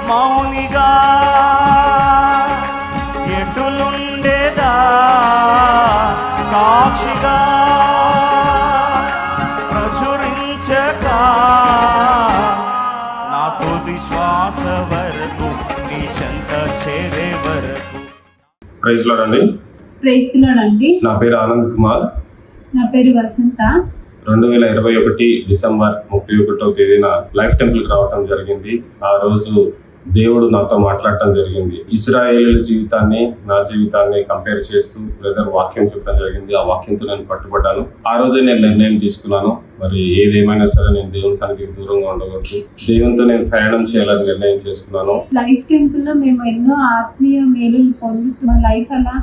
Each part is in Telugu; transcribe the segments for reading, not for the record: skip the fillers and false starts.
మౌనిగా ఎటులుండేదా సాక్షిగా ప్రచురించక నా తుది శ్వాస వరకు నీ చెంత చేరే వరకు. ప్రైజ్ లార్డ్ అండి. ప్రైజ్ లార్డ్ అండి. నా పేరు ఆనంద్ కుమార్. నా పేరు వసంత. 2021 డిసెంబర్ 31వ తేదీన లైఫ్ టెంపుల్కి రావడం జరిగింది. ఆ రోజు దేవుడు నాతో మాట్లాడటం జరిగింది. ఇశ్రాయేలీయుల జీవితాన్ని నా జీవితాన్ని కంపేర్ చేస్తూ బ్రదర్ వాక్యం చెప్పడం జరిగింది. ఆ వాక్యంతో నేను పట్టుబడ్డాను. ఆ రోజే నేను నిర్ణయం తీసుకున్నాను, మరి ఏదేమైనా సరే నేను దేవుని సన్నిధికి దూరంగా ఉండకూడదు, దేవునితో నేను ప్రయాణం చేయాలని నిర్ణయం చేసుకున్నాను. లైఫ్ టెంపుల్ లో మేము ఎన్నో ఆత్మీయ మేలులు పొందుతున్న లైఫ్ అలా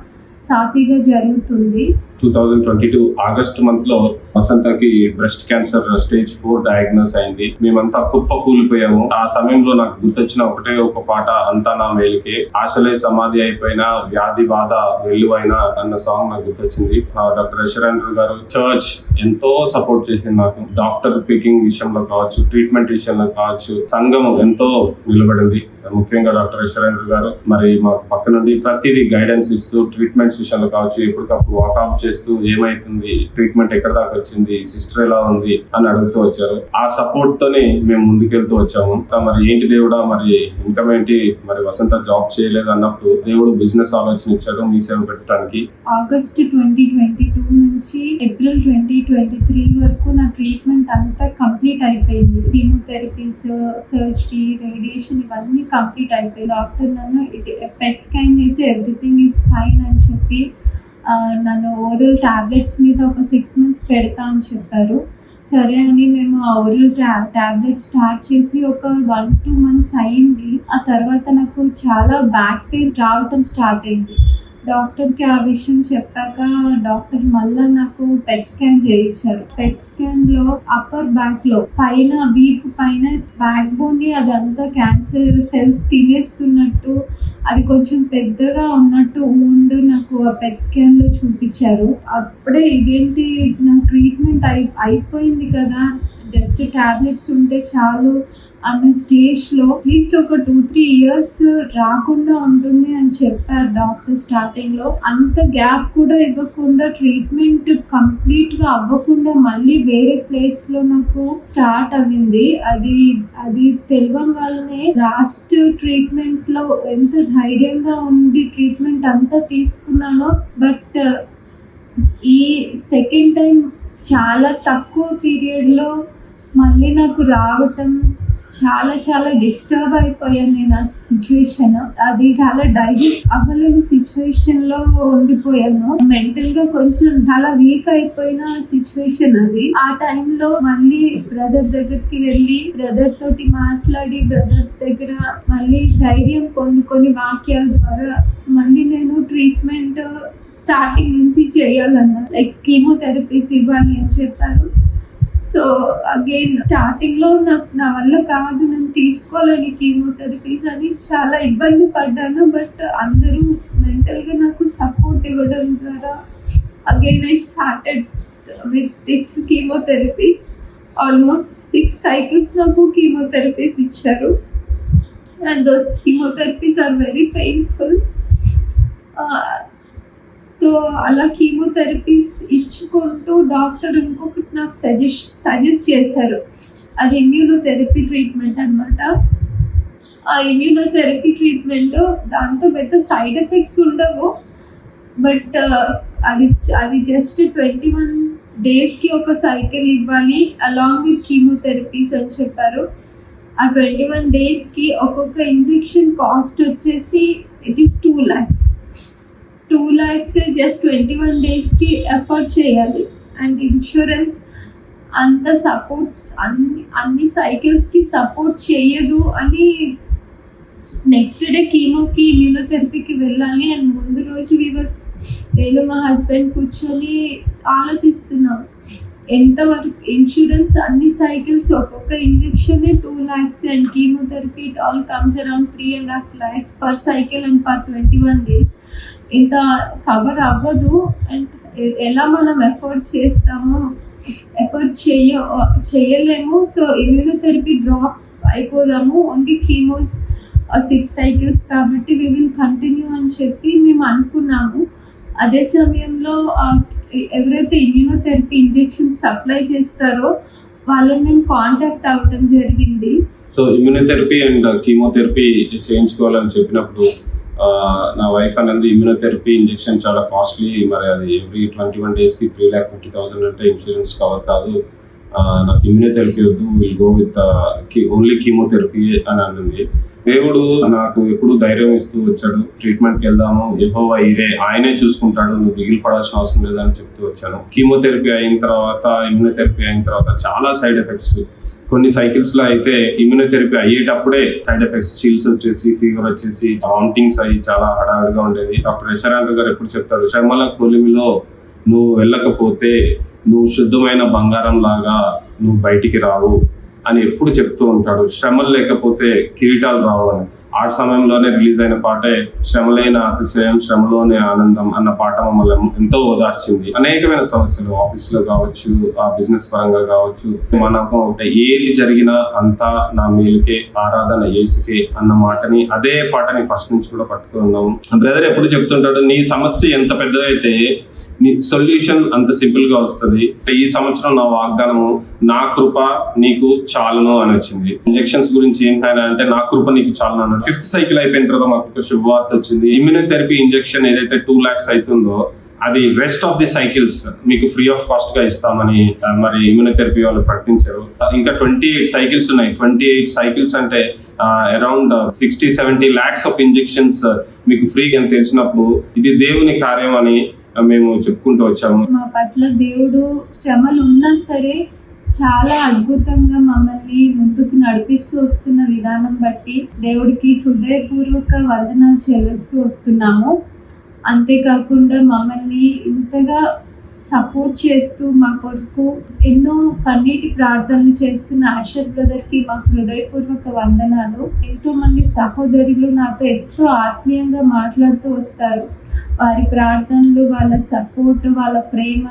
సాఫీగా జరుగుతుంది. 2022 ఆగస్ట్ మంత్ లో వసంతకి బ్రెస్ట్ క్యాన్సర్ స్టేజ్ 4 డయాగ్నోస్ అయింది. మేమంతా కుప్ప కూలిపోయాము. ఆ సమయంలో నాకు గుర్తొచ్చిన ఒకటే ఒక పాట, అంతా నా మేలుకే, ఆశలే సమాధి అయిపోయినా వ్యాధి బాధ వెల్లువైనా అన్న సాంగ్ నాకు గుర్తొచ్చింది. డాక్టర్ యశ్వరేంద్ర గారు చర్చ్ ఎంతో సపోర్ట్ చేసింది నాకు. డాక్టర్ పికింగ్ విషయంలో కావచ్చు, ట్రీట్మెంట్ విషయంలో కావచ్చు, సంఘం ఎంతో నిలబడింది. ముఖ్యంగా డాక్టర్ యశ్వరేంద్ర గారు మరి మాకు పక్క నుండి ప్రతిదీ గైడెన్స్ ఇస్తూ, ట్రీట్మెంట్స్ విషయంలో కావచ్చు ఎప్పటికప్పుడు వాకప్ చేస్తూ, ఏమైతుంది, ట్రీట్మెంట్ ఎక్కడ దాకా వచ్చింది, సిస్టర్ ఎలా ఉంది అని అడుగుతూ వచ్చారు. ఆ సపోర్ట్ తోనే మేము ముందుకెళ్తూ వచ్చాము. మరి ఏంటి దేవుడా, మరి ఇన్కమ్ ఏంటి, మరి వసంత జాబ్ చేయలేదు అన్నప్పుడు దేవుడు బిజినెస్ ఆలోచన ఇచ్చాడు మీ సేవ పెట్టడానికి. ఆగస్ట్ 2022 నుంచి ఏప్రిల్ 2023 వరకు నా ట్రీట్మెంట్ అంతా కంప్లీట్ అయిపోయింది. కీమోథెరపీస్, సర్జరీ, రేడియేషన్ ఇవన్నీ కంప్లీట్ అయిపోయింది. డాక్టర్ నన్ను పెట్ స్కాన్ చేసి ఎవ్రీథింగ్ ఈజ్ ఫైన్ అని చెప్పి నన్ను ఓరల్ టాబ్లెట్స్ మీద ఒక 6 months పెడతా అని చెప్పారు. సరే అని మేము ఆ ఓరల్ టాబ్లెట్స్ స్టార్ట్ చేసి ఒక 1-2 months అయింది. ఆ తర్వాత నాకు చాలా బ్యాక్ పెయిన్ రావటం స్టార్ట్ అయింది. డాక్టర్కి ఆ విషయం చెప్పాక డాక్టర్ మళ్ళీ నాకు పెట్ స్కాన్ చేయించారు. పెట్ స్కాన్లో అప్పర్ బ్యాక్లో పైన వీపు పైన బ్యాక్ బోన్ని అదంతా క్యాన్సర్ సెల్స్ తినేస్తున్నట్టు, అది కొంచెం పెద్దగా ఉన్నట్టు ఉండి నాకు ఆ పెట్ స్కాన్లో చూపించారు. అప్పుడే ఇదేంటి నా ట్రీట్మెంట్ అయిపోయింది కదా, జస్ట్ టాబ్లెట్స్ ఉంటే చాలు అన్న స్టేజ్లో అట్లీస్ట్ ఒక 2-3 years రాకుండా ఉంటుంది అని చెప్పారు డాక్టర్ స్టార్టింగ్లో. అంత గ్యాప్ కూడా ఇవ్వకుండా, ట్రీట్మెంట్ కంప్లీట్గా అవ్వకుండా మళ్ళీ వేరే ప్లేస్లో నాకు స్టార్ట్ అవ్వింది. అది తెలియడం వల్లనే లాస్ట్ ట్రీట్మెంట్లో ఎంత ధైర్యంగా ఉండి ట్రీట్మెంట్ అంతా తీసుకున్నానో, బట్ ఈ సెకండ్ టైం చాలా తక్కువ పీరియడ్లో మళ్ళీ నాకు రావటం చాలా డిస్టర్బ్ అయిపోయాను నేను. ఆ సిచ్యువేషన్ అది చాలా డైజెస్ట్ అవ్వలేని సిచ్యువేషన్ లో ఉండిపోయాను. మెంటల్ గా కొంచెం చాలా వీక్ అయిపోయిన సిచ్యువేషన్ అది. ఆ టైంలో మళ్ళీ బ్రదర్ దగ్గరికి వెళ్ళి బ్రదర్ తోటి మాట్లాడి, బ్రదర్ దగ్గర మళ్ళీ ధైర్యం పొందుకొని వాక్యాల ద్వారా మళ్ళీ నేను ట్రీట్మెంట్ స్టార్టింగ్ నుంచి చేయాలన్నా, లైక్ కీమోథెరపీస్ ఇవ్వాలి అని చెప్పారు. సో అగైన్ స్టార్టింగ్ లో నా వల్ల కాదు, నేను తీసుకోవాలని కీమోథెరపీస్ అని చాలా ఇబ్బంది పడ్డాను. బట్ అందరూ మెంటల్ గా నాకు సపోర్ట్ ఇవ్వడం ద్వారా again I started with this chemotherapies. Almost 6 cycles నాకు కీమోథెరపీస్ ఇచ్చారు. And those chemotherapies are very painful. So అలా కీమోథెరపీస్ ఇచ్చుకుంటూ డాక్టర్ ఇంకొకటి నాకు సజెస్ట్ చేశారు. అది ఇమ్యూనోథెరపీ ట్రీట్మెంట్ అనమాట. ఆ ఇమ్యూనోథెరపీ ట్రీట్మెంట్ దాంతో పెద్ద సైడ్ ఎఫెక్ట్స్ ఉండవు, బట్ అది జస్ట్ 21 daysకి ఒక సైకిల్ ఇవ్వాలి అలాంగ్ విత్ కీమోథెరపీస్ అని చెప్పారు. ఆ 21 daysకి ఒక్కొక్క ఇంజెక్షన్ కాస్ట్ వచ్చేసి it is 2 lakhs. 2 lakhs just 21 daysకి ఎఫర్ట్ చేయాలి. అండ్ ఇన్సూరెన్స్ అంత సపోర్ట్ అన్ని సైకిల్స్కి సపోర్ట్ చేయదు అని నెక్స్ట్ డే కీమోకి ఇమ్యూనోథెరపీకి వెళ్ళాలి అని ముందు రోజు నేను మా హస్బెండ్ కూర్చొని ఆలోచిస్తున్నాం ఎంతవరకు ఇన్సూరెన్స్ అన్ని సైకిల్స్ ఒక్కొక్క injection 2 lakhs and chemotherapy it all comes around 3.5 lakhs per cycle and per 21 days. ఇంత కవర్ అవ్వదు. అండ్ ఎలా మనం ఎఫర్ట్ చేస్తామో ఎఫర్ట్ చేయలేము. సో ఇమ్యూనోథెరపీ డ్రాప్ అయిపోదాము, ఓన్లీ కీమోస్ 6 cycles కాబట్టి వి విల్ కంటిన్యూ అని చెప్పి మేము అనుకున్నాము. అదే సమయంలో ఎవరైతే ఇమ్యూనోథెరపీ ఇంజెక్షన్ సప్లై చేస్తారో వాళ్ళని మేము కాంటాక్ట్ అవ్వడం జరిగింది. సో ఇమ్యూనోథెరపీ అండ్ కీమోథెరపీ చేయించుకోవాలని చెప్పినప్పుడు నా వైఫ్ అనేది ఇమ్యూనోథెరపీ ఇంజెక్షన్ చాలా కాస్ట్లీ, మరి అది ఎవ్రీ 21 daysకి 3,50,000 అంటే ఇన్సూరెన్స్ కవర్ కాదు, నాకు ఇమ్యూనోథెరపీ వద్దు, will go with only chemotherapy అని అన్నది. దేవుడు నాకు ఎప్పుడు ధైర్యం ఇస్తూ వచ్చాడు, ట్రీట్మెంట్కి వెళ్దాము, యెహోవా ఈరే, ఆయనే చూసుకుంటాడు, నువ్వు దిగులు పడాల్సిన అవసరం లేదని చెప్తూ వచ్చాను. కీమోథెరపీ అయిన తర్వాత, ఇమ్యూనోథెరపీ అయిన తర్వాత చాలా సైడ్ ఎఫెక్ట్స్. కొన్ని సైకిల్స్ లో అయితే ఇమ్యూనోథెరపీ అయ్యేటప్పుడే సైడ్ ఎఫెక్ట్స్, చిల్స్ వచ్చేసి, ఫీవర్ వచ్చేసి, వామిటింగ్స్ అయ్యి చాలా హడావిడిగా ఉండేది. డాక్టర్ యశరాంత్ గారు ఎప్పుడు చెప్తాడు, శ్రమల కొలిమిలో నువ్వు వెళ్ళకపోతే నువ్వు శుద్ధమైన బంగారం లాగా నువ్వు బయటికి రావు అని ఎప్పుడు చెప్తూ ఉంటాడు. శ్రమలు లేకపోతే కిరీటాలు రావు అని. ఆ సమయంలోనే రిలీజ్ అయిన పాటే శ్రమలైన అతిశయం, శ్రమలోనే ఆనందం అన్న పాట మమ్మల్ని ఎంతో ఓదార్చింది. అనేకమైన సమస్యలు ఆఫీస్ లో కావచ్చు, ఆ బిజినెస్ పరంగా కావచ్చు, మనకు ఏది జరిగినా అంతా నా మేలుకే, ఆరాధన యేసుకే అన్న మాటని, అదే పాటని ఫస్ట్ నుంచి కూడా పట్టుకున్నాము. బ్రదర్ ఎప్పుడు చెప్తుంటాడు, నీ సమస్య ఎంత పెద్దదైతే నీ సొల్యూషన్ అంత సింపుల్ గా వస్తుంది. ఈ సంవత్సరం నా వాగ్దానము, నా కృప నీకు చాలును అని వచ్చింది. ఇంజెక్షన్స్ గురించి ఏంటైనా అంటే, నా కృప నీకు చాలును అన్నాడు. 5th cycle అయిపోయిన తర్వాత మాకు ఒక శుభవార్త వచ్చింది. ఇమ్యూనోథెరపీ ఇంజెక్షన్ ఏదైతే 2 lakhs అవుతుందో అది రెస్ట్ ఆఫ్ ది సైకిల్స్ మీకు ఫ్రీ ఆఫ్ కాస్ట్ గా ఇస్తామని మరి ఇమ్యూనోథెరపీ వాళ్ళు ప్రకటించారు. ఇంకా 28 cycles ఉన్నాయి. 28 cycles అంటే అరౌండ్ 60-70 lakhs ఆఫ్ ఇంజెక్షన్స్ మీకు ఫ్రీగా అని తెలిసినప్పుడు ఇది దేవుని కార్యం అని మేము చెప్పుకుంటూ వచ్చాము. మా పట్ల దేవుడు శ్రమలు ఉన్నా సరే చాలా అద్భుతంగా మమ్మల్ని ముందుకు నడిపిస్తూ వస్తున్న విధానం బట్టి దేవుడికి హృదయపూర్వక వందనాలు చెల్లిస్తూ వస్తున్నాము. అంతేకాకుండా మమ్మల్ని ఇంతగా సపోర్ట్ చేస్తూ మా కొరకు ఎన్నో కన్నీటి ప్రార్థనలు చేస్తున్న ఆషర్ బ్రదర్కి మా హృదయపూర్వక వందనాలు. ఎంతో మంది సహోదరులు నాతో ఎంతో ఆత్మీయంగా మాట్లాడుతూ వస్తారు. వారి ప్రార్థనలు, వాళ్ళ సపోర్ట్, వాళ్ళ ప్రేమ,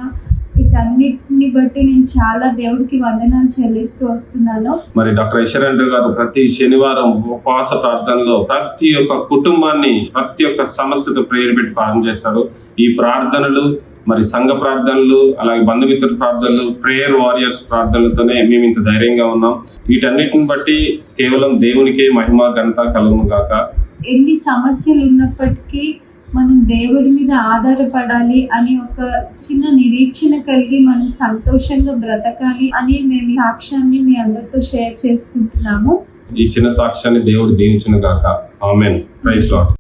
వీటన్నిటిని బట్టి నేను చాలా దేవుడికి వందనాలు చెల్లిస్తూ వస్తున్నాను. మరి డాక్టర్ యశరాంత్ గారు ప్రతి శనివారం ఉపవాస ప్రార్థనలో ప్రతి ఒక్క కుటుంబాన్ని, ప్రతి ఒక్క సమస్యతో ప్రేయర్ పెట్టి ప్రార్థన చేస్తారు. ఈ ప్రార్థనలు, మరి సంఘ ప్రార్థనలు, అలాగే బంధుమిత్రుల ప్రార్థనలు, ప్రేయర్ వారియర్స్ ప్రార్థనలతోనే మేము ఇంత ధైర్యంగా ఉన్నాం. వీటన్నిటిని బట్టి కేవలం దేవునికే మహిమ ఘనత కలుగును గాక. ఎన్ని సమస్యలు ఉన్నప్పటికీ మనం దేవుడి మీద ఆధారపడాలి అని ఒక చిన్న నిరీక్షణ కలిగి మనం సంతోషంగా బ్రతకాలి అని మేము సాక్ష్యాన్ని మీ అందరితో షేర్ చేసుకుంటున్నాము. ఈ చిన్న సాక్ష్యాన్ని దేవుడు దీవించును గాక. ఆమేన్. Praise Lord.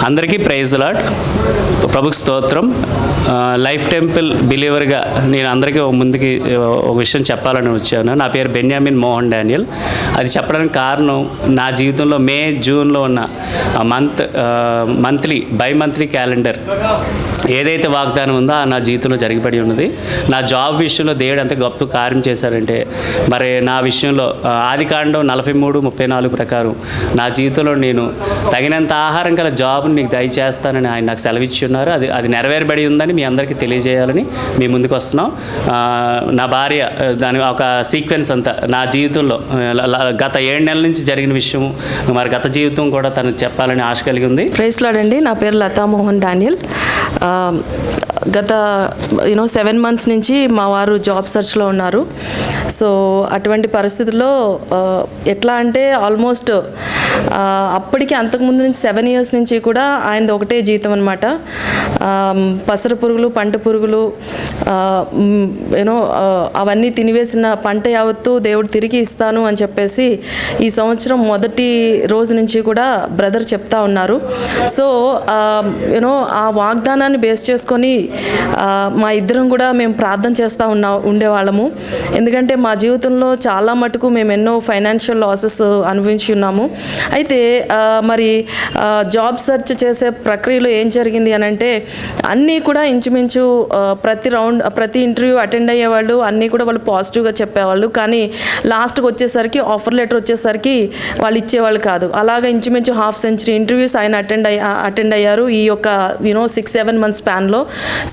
అందరికీ ప్రైజ్ లార్డ్. ప్రభుకి స్తోత్రం. లైఫ్ టెంపుల్ బిలీవర్గా నేను అందరికీ ముందుకి ఒక విషయం చెప్పాలని వచ్చాను. నా పేరు బెన్యామిన్ మోహన్ డానియల్. అది చెప్పడానికి కారణం, నా జీవితంలో మే జూన్లో ఉన్న మంత్లీ క్యాలెండర్ ఏదైతే వాగ్దానం ఉందో నా జీవితంలో జరిగిపడి ఉన్నది. నా జాబ్ విషయంలో దేవుడు ఎంత గొప్ప కార్యం చేశారంటే, మరి నా విషయంలో ఆదికాండం 43:34 ప్రకారం నా జీవితంలో నేను తగినంత ఆహారం గల జాబ్ని నీకు దయచేస్తానని ఆయన నాకు సెలవిచ్చి ఉన్నారు. అది నెరవేరబడి ఉందని మీ అందరికీ తెలియజేయాలని మీ ముందుకు వస్తున్నాం. నా భార్య దాని ఒక సీక్వెన్స్ అంతా నా జీవితంలో గత 7 నెలల నుంచి జరిగిన విషయం, మరి గత జీవితం కూడా తను చెప్పాలని ఆశ కలిగి ఉంది. ప్రైజ్ లార్డ్ అండి. నా పేరు లతా మోహన్ డానియల్. గత 7 months నుంచి మా వారు జాబ్ సర్చ్లో ఉన్నారు. సో అటువంటి పరిస్థితుల్లో ఎట్లా అంటే ఆల్మోస్ట్ అప్పటికి అంతకుముందు నుంచి 7 years నుంచి కూడా ఆయనది ఒకటే జీతం అనమాట. పసర పురుగులు, పంట పురుగులు, అవన్నీ తినివేసిన పంట యావత్తు దేవుడు తిరిగి ఇస్తాను అని చెప్పేసి ఈ సంవత్సరం మొదటి రోజు నుంచి కూడా బ్రదర్ చెప్తా ఉన్నారు. సో ఆ వాగ్దానాన్ని బేస్ చేసుకొని మా ఇద్దరం కూడా మేము ప్రార్థన చేస్తూ ఉండేవాళ్ళము. ఎందుకంటే మా జీవితంలో చాలా మటుకు మేము ఎన్నో ఫైనాన్షియల్ లాసెస్ అనుభవించి ఉన్నాము. అయితే మరి జాబ్ సెర్చ్ చేసే ప్రక్రియలో ఏం జరిగింది అని అంటే, అన్నీ కూడా ఇంచుమించు ప్రతి ఇంటర్వ్యూ అటెండ్ అయ్యేవాళ్ళు, అన్నీ కూడా వాళ్ళు పాజిటివ్గా చెప్పేవాళ్ళు. కానీ లాస్ట్కి వచ్చేసరికి ఆఫర్ లెటర్ వచ్చేసరికి వాళ్ళు ఇచ్చేవాళ్ళు కాదు. అలాగా ఇంచుమించు 1/2 century ఇంటర్వ్యూస్ ఆయన అటెండ్ అయ్యారు. ఈ యొక్క 6-7 months మంత్స్ స్పాన్లో.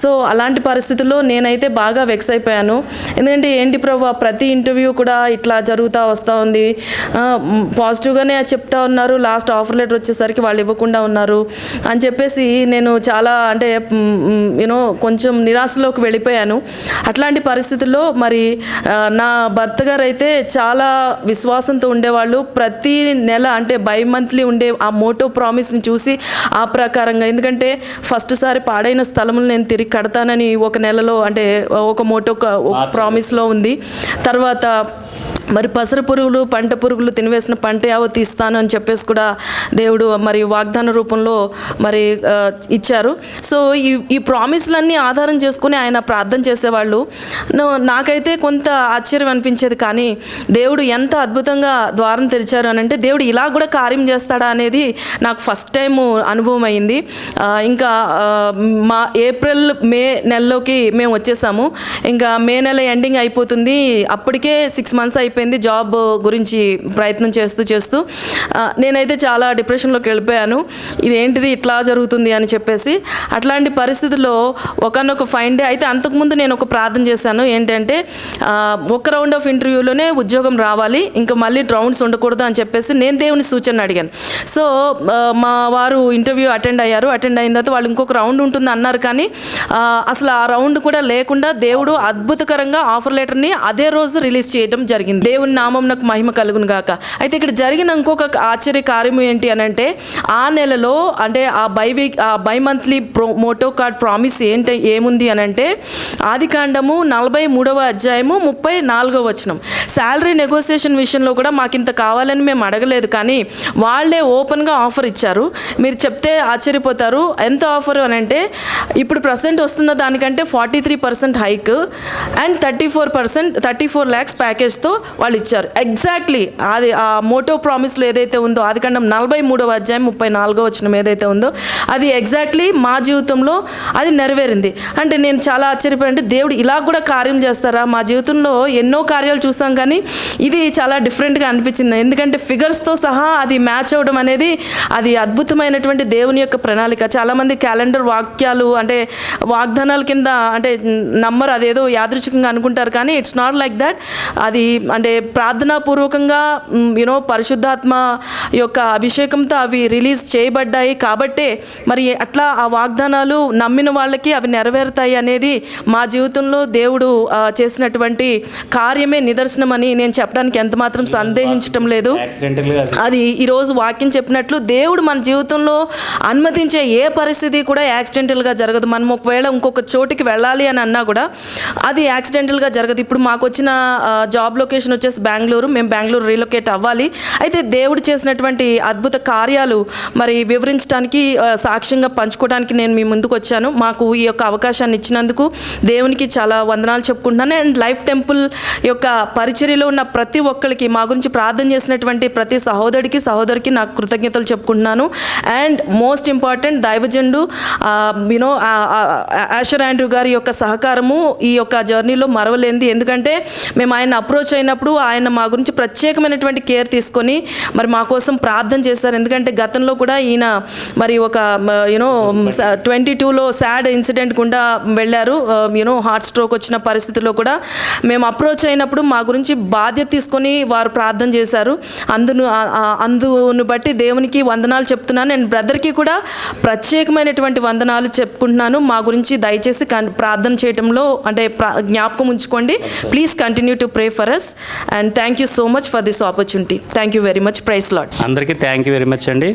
సో అలాంటి పరిస్థితుల్లో నేనైతే బాగా వెక్స్ అయిపోయాను. ఎందుకంటే ఏంటి ప్రభు ప్రతి ఇంటర్వ్యూ కూడా ఇట్లా జరుగుతూ వస్తూ ఉంది, పాజిటివ్గానే చెప్తా ఉన్నారు, లాస్ట్ ఆఫర్ లెటర్ వచ్చేసరికి వాళ్ళు ఇవ్వకుండా ఉన్నారు అని చెప్పేసి నేను చాలా అంటే కొంచెం నిరాశలోకి వెళ్ళిపోయాను. అట్లాంటి పరిస్థితుల్లో మరి నా భర్త గారు అయితే చాలా విశ్వాసంతో ఉండేవాళ్ళు. ప్రతి నెల అంటే బై మంత్లీ ఉండే ఆ మోటో ప్రామిస్ని చూసి ఆ ప్రకారంగా, ఎందుకంటే ఫస్ట్ సారి పాడైన స్థలములు నేను తిరిగి కడతానని ఒక నెలలో అంటే ఒక మోటో ప్రామిస్లో ఉంది. తర్వాత మరి పసర పురుగులు పంట పురుగులు తినివేసిన పంట యావత్ ఇస్తాను అని చెప్పేసి కూడా దేవుడు మరి వాగ్దాన రూపంలో మరి ఇచ్చారు. సో ఈ ప్రామిస్లన్నీ ఆధారం చేసుకుని ఆయన ప్రార్థన చేసేవాళ్ళు. నాకైతే కొంత ఆశ్చర్యం అనిపించేది, కానీ దేవుడు ఎంత అద్భుతంగా ద్వారం తెరిచారు అని అంటే దేవుడు ఇలా కూడా కార్యం చేస్తాడా అనేది నాకు ఫస్ట్ టైం అనుభవం అయింది. ఇంకా మా ఏప్రిల్ మే నెలలోకి మేము వచ్చేసాము. ఇంకా మే నెల ఎండింగ్ అయిపోతుంది, అప్పటికే 6 months అయిపోయింది జాబ్ గురించి ప్రయత్నం చేస్తూ నేనైతే చాలా డిప్రెషన్లోకి వెళ్ళిపోయాను. ఇదేంటిది ఇట్లా జరుగుతుంది అని చెప్పేసి. అట్లాంటి పరిస్థితుల్లో ఒకనొక ఫైన్ డే అయితే అంతకుముందు నేను ఒక ప్రార్థన చేశాను. ఏంటంటే ఒక రౌండ్ ఆఫ్ ఇంటర్వ్యూలోనే ఉద్యోగం రావాలి, ఇంకా మళ్ళీ రౌండ్స్ ఉండకూడదు అని చెప్పేసి నేను దేవుని సూచన అడిగాను. సో మా వారు ఇంటర్వ్యూ అటెండ్ అయిన తర్వాత వాళ్ళు ఇంకొక రౌండ్ ఉంటుంది అన్నారు, కానీ అసలు ఆ రౌండ్ కూడా లేకుండా దేవుడు అద్భుతకరంగా ఆఫర్ లెటర్ని అదే రోజు రిలీజ్ చేయడం జరిగింది. దేవుని నామం నాకు మహిమ కలుగును గాక. అయితే ఇక్కడ జరిగిన ఇంకొక ఆశ్చర్య కార్యం ఏంటి అని అంటే, ఆ నెలలో అంటే ఆ bi monthly motto card promise ఏముంది అని అంటే, ఆదికాండము 43వ అధ్యాయము 34వ వచనం. శాలరీ నెగోసియేషన్ విషయంలో కూడా మాకు ఇంత కావాలని మేము అడగలేదు, కానీ వాళ్ళే ఓపెన్గా ఆఫర్ ఇచ్చారు. మీరు చెప్తే ఆశ్చర్యపోతారు. ఎంత ఆఫర్ అని అంటే, ఇప్పుడు ప్రజెంట్ వస్తున్న దానికంటే 43% హైక్ అండ్ 34 lakhs ప్యాకేజ్తో వాళ్ళు ఇచ్చారు. ఎగ్జాక్ట్లీ అది ఆ మోటో ప్రామిస్లో ఏదైతే ఉందో, ఆదికాండం 43వ అధ్యాయం 34వ వచనం ఏదైతే ఉందో అది ఎగ్జాక్ట్లీ మా జీవితంలో అది నెరవేరింది. అంటే నేను చాలా ఆశ్చర్యపోయాను, దేవుడు ఇలా కూడా కార్యం చేస్తారా? మా జీవితంలో ఎన్నో కార్యాలు చూసాం, కానీ ఇది చాలా డిఫరెంట్గా అనిపించింది. ఎందుకంటే ఫిగర్స్తో సహా అది మ్యాచ్ అవ్వడం అనేది అది అద్భుతమైనటువంటి దేవుని యొక్క ప్రణాళిక. చాలామంది క్యాలెండర్ వాక్యాలు అంటే వాగ్దానాల కింద అంటే నమ్మరు, అదేదో యాదృచ్ఛికంగా అనుకుంటారు, కానీ ఇట్స్ నాట్ లైక్ దట్. అది అంటే ప్రార్థనాపూర్వకంగా పరిశుద్ధాత్మ యొక్క అభిషేకంతో అవి రిలీజ్ చేయబడ్డాయి కాబట్టే మరి అట్లా ఆ వాగ్దానాలు నమ్మిన వాళ్ళకి అవి నెరవేరుతాయి అనేది మా జీవితంలో దేవుడు చేసినటువంటి కార్యమే నిదర్శనమని నేను చెప్పడానికి ఎంత మాత్రం సందేహించటం లేదు. అది ఈరోజు వాక్యం చెప్పినట్లు దేవుడు మన జీవితంలో అనుమతించే ఏ పరిస్థితి కూడా యాక్సిడెంటల్గా జరగదు. మనం ఒకవేళ ఇంకొక చోటికి వెళ్ళాలి అని అన్నా కూడా అది యాక్సిడెంటల్గా జరగదు. ఇప్పుడు మాకు వచ్చిన జాబ్ లొకేషన్ వచ్చేసి బెంగళూరు, మేము బెంగళూరు రీలొకేట్ అవ్వాలి. అయితే దేవుడు చేసినటువంటి అద్భుత కార్యాలు మరి వివరించడానికి సాక్ష్యంగా పంచుకోవడానికి నేను మీ ముందుకు వచ్చాను. మాకు ఈ యొక్క అవకాశాన్ని ఇచ్చినందుకు దేవునికి చాలా వందనాలు చెప్పుకుంటున్నాను. అండ్ లైఫ్ టెంపుల్ యొక్క పరిచర్యలో ఉన్న ప్రతి ఒక్కరికి, మా గురించి ప్రార్థన చేసినటువంటి ప్రతి సహోదరికి నాకు కృతజ్ఞతలు చెప్పుకుంటున్నాను. అండ్ మోస్ట్ ఇంపార్టెంట్ దైవజనుడు ఆషర్ ఆండ్రూ గారి యొక్క సహకారము ఈ యొక్క జర్నీలో మరవలేనిది. ఎందుకంటే మేము ఆయన అప్రోచ్ అయినప్పుడు ఆయన మా గురించి ప్రత్యేకమైనటువంటి కేర్ తీసుకొని మరి మా కోసం ప్రార్థన చేశారు. ఎందుకంటే గతంలో కూడా ఈయన మరి ఒక 22లో సాడ్ ఇన్సిడెంట్ గుండా వెళ్ళారు. హార్ట్ స్ట్రోక్ వచ్చిన పరిస్థితిలో కూడా మేము అప్రోచ్ అయినప్పుడు మా గురించి బాధ్యత తీసుకొని వారు ప్రార్థన చేశారు. అందును బట్టి దేవునికి వందనాలు చెప్తున్నాను. నేను బ్రదర్కి కూడా ప్రత్యేకమైనటువంటి వందనాలు చెప్పుకుంటున్నాను. మా గురించి దయచేసి ప్రార్థన చేయడంలో అంటే జ్ఞాపకం ఉంచుకోండి. Please continue to pray for us and thank you so much for this opportunity. Thank you very much. Praise Lord. అందరికీ థ్యాంక్ యూ వెరీ మచ్ అండి.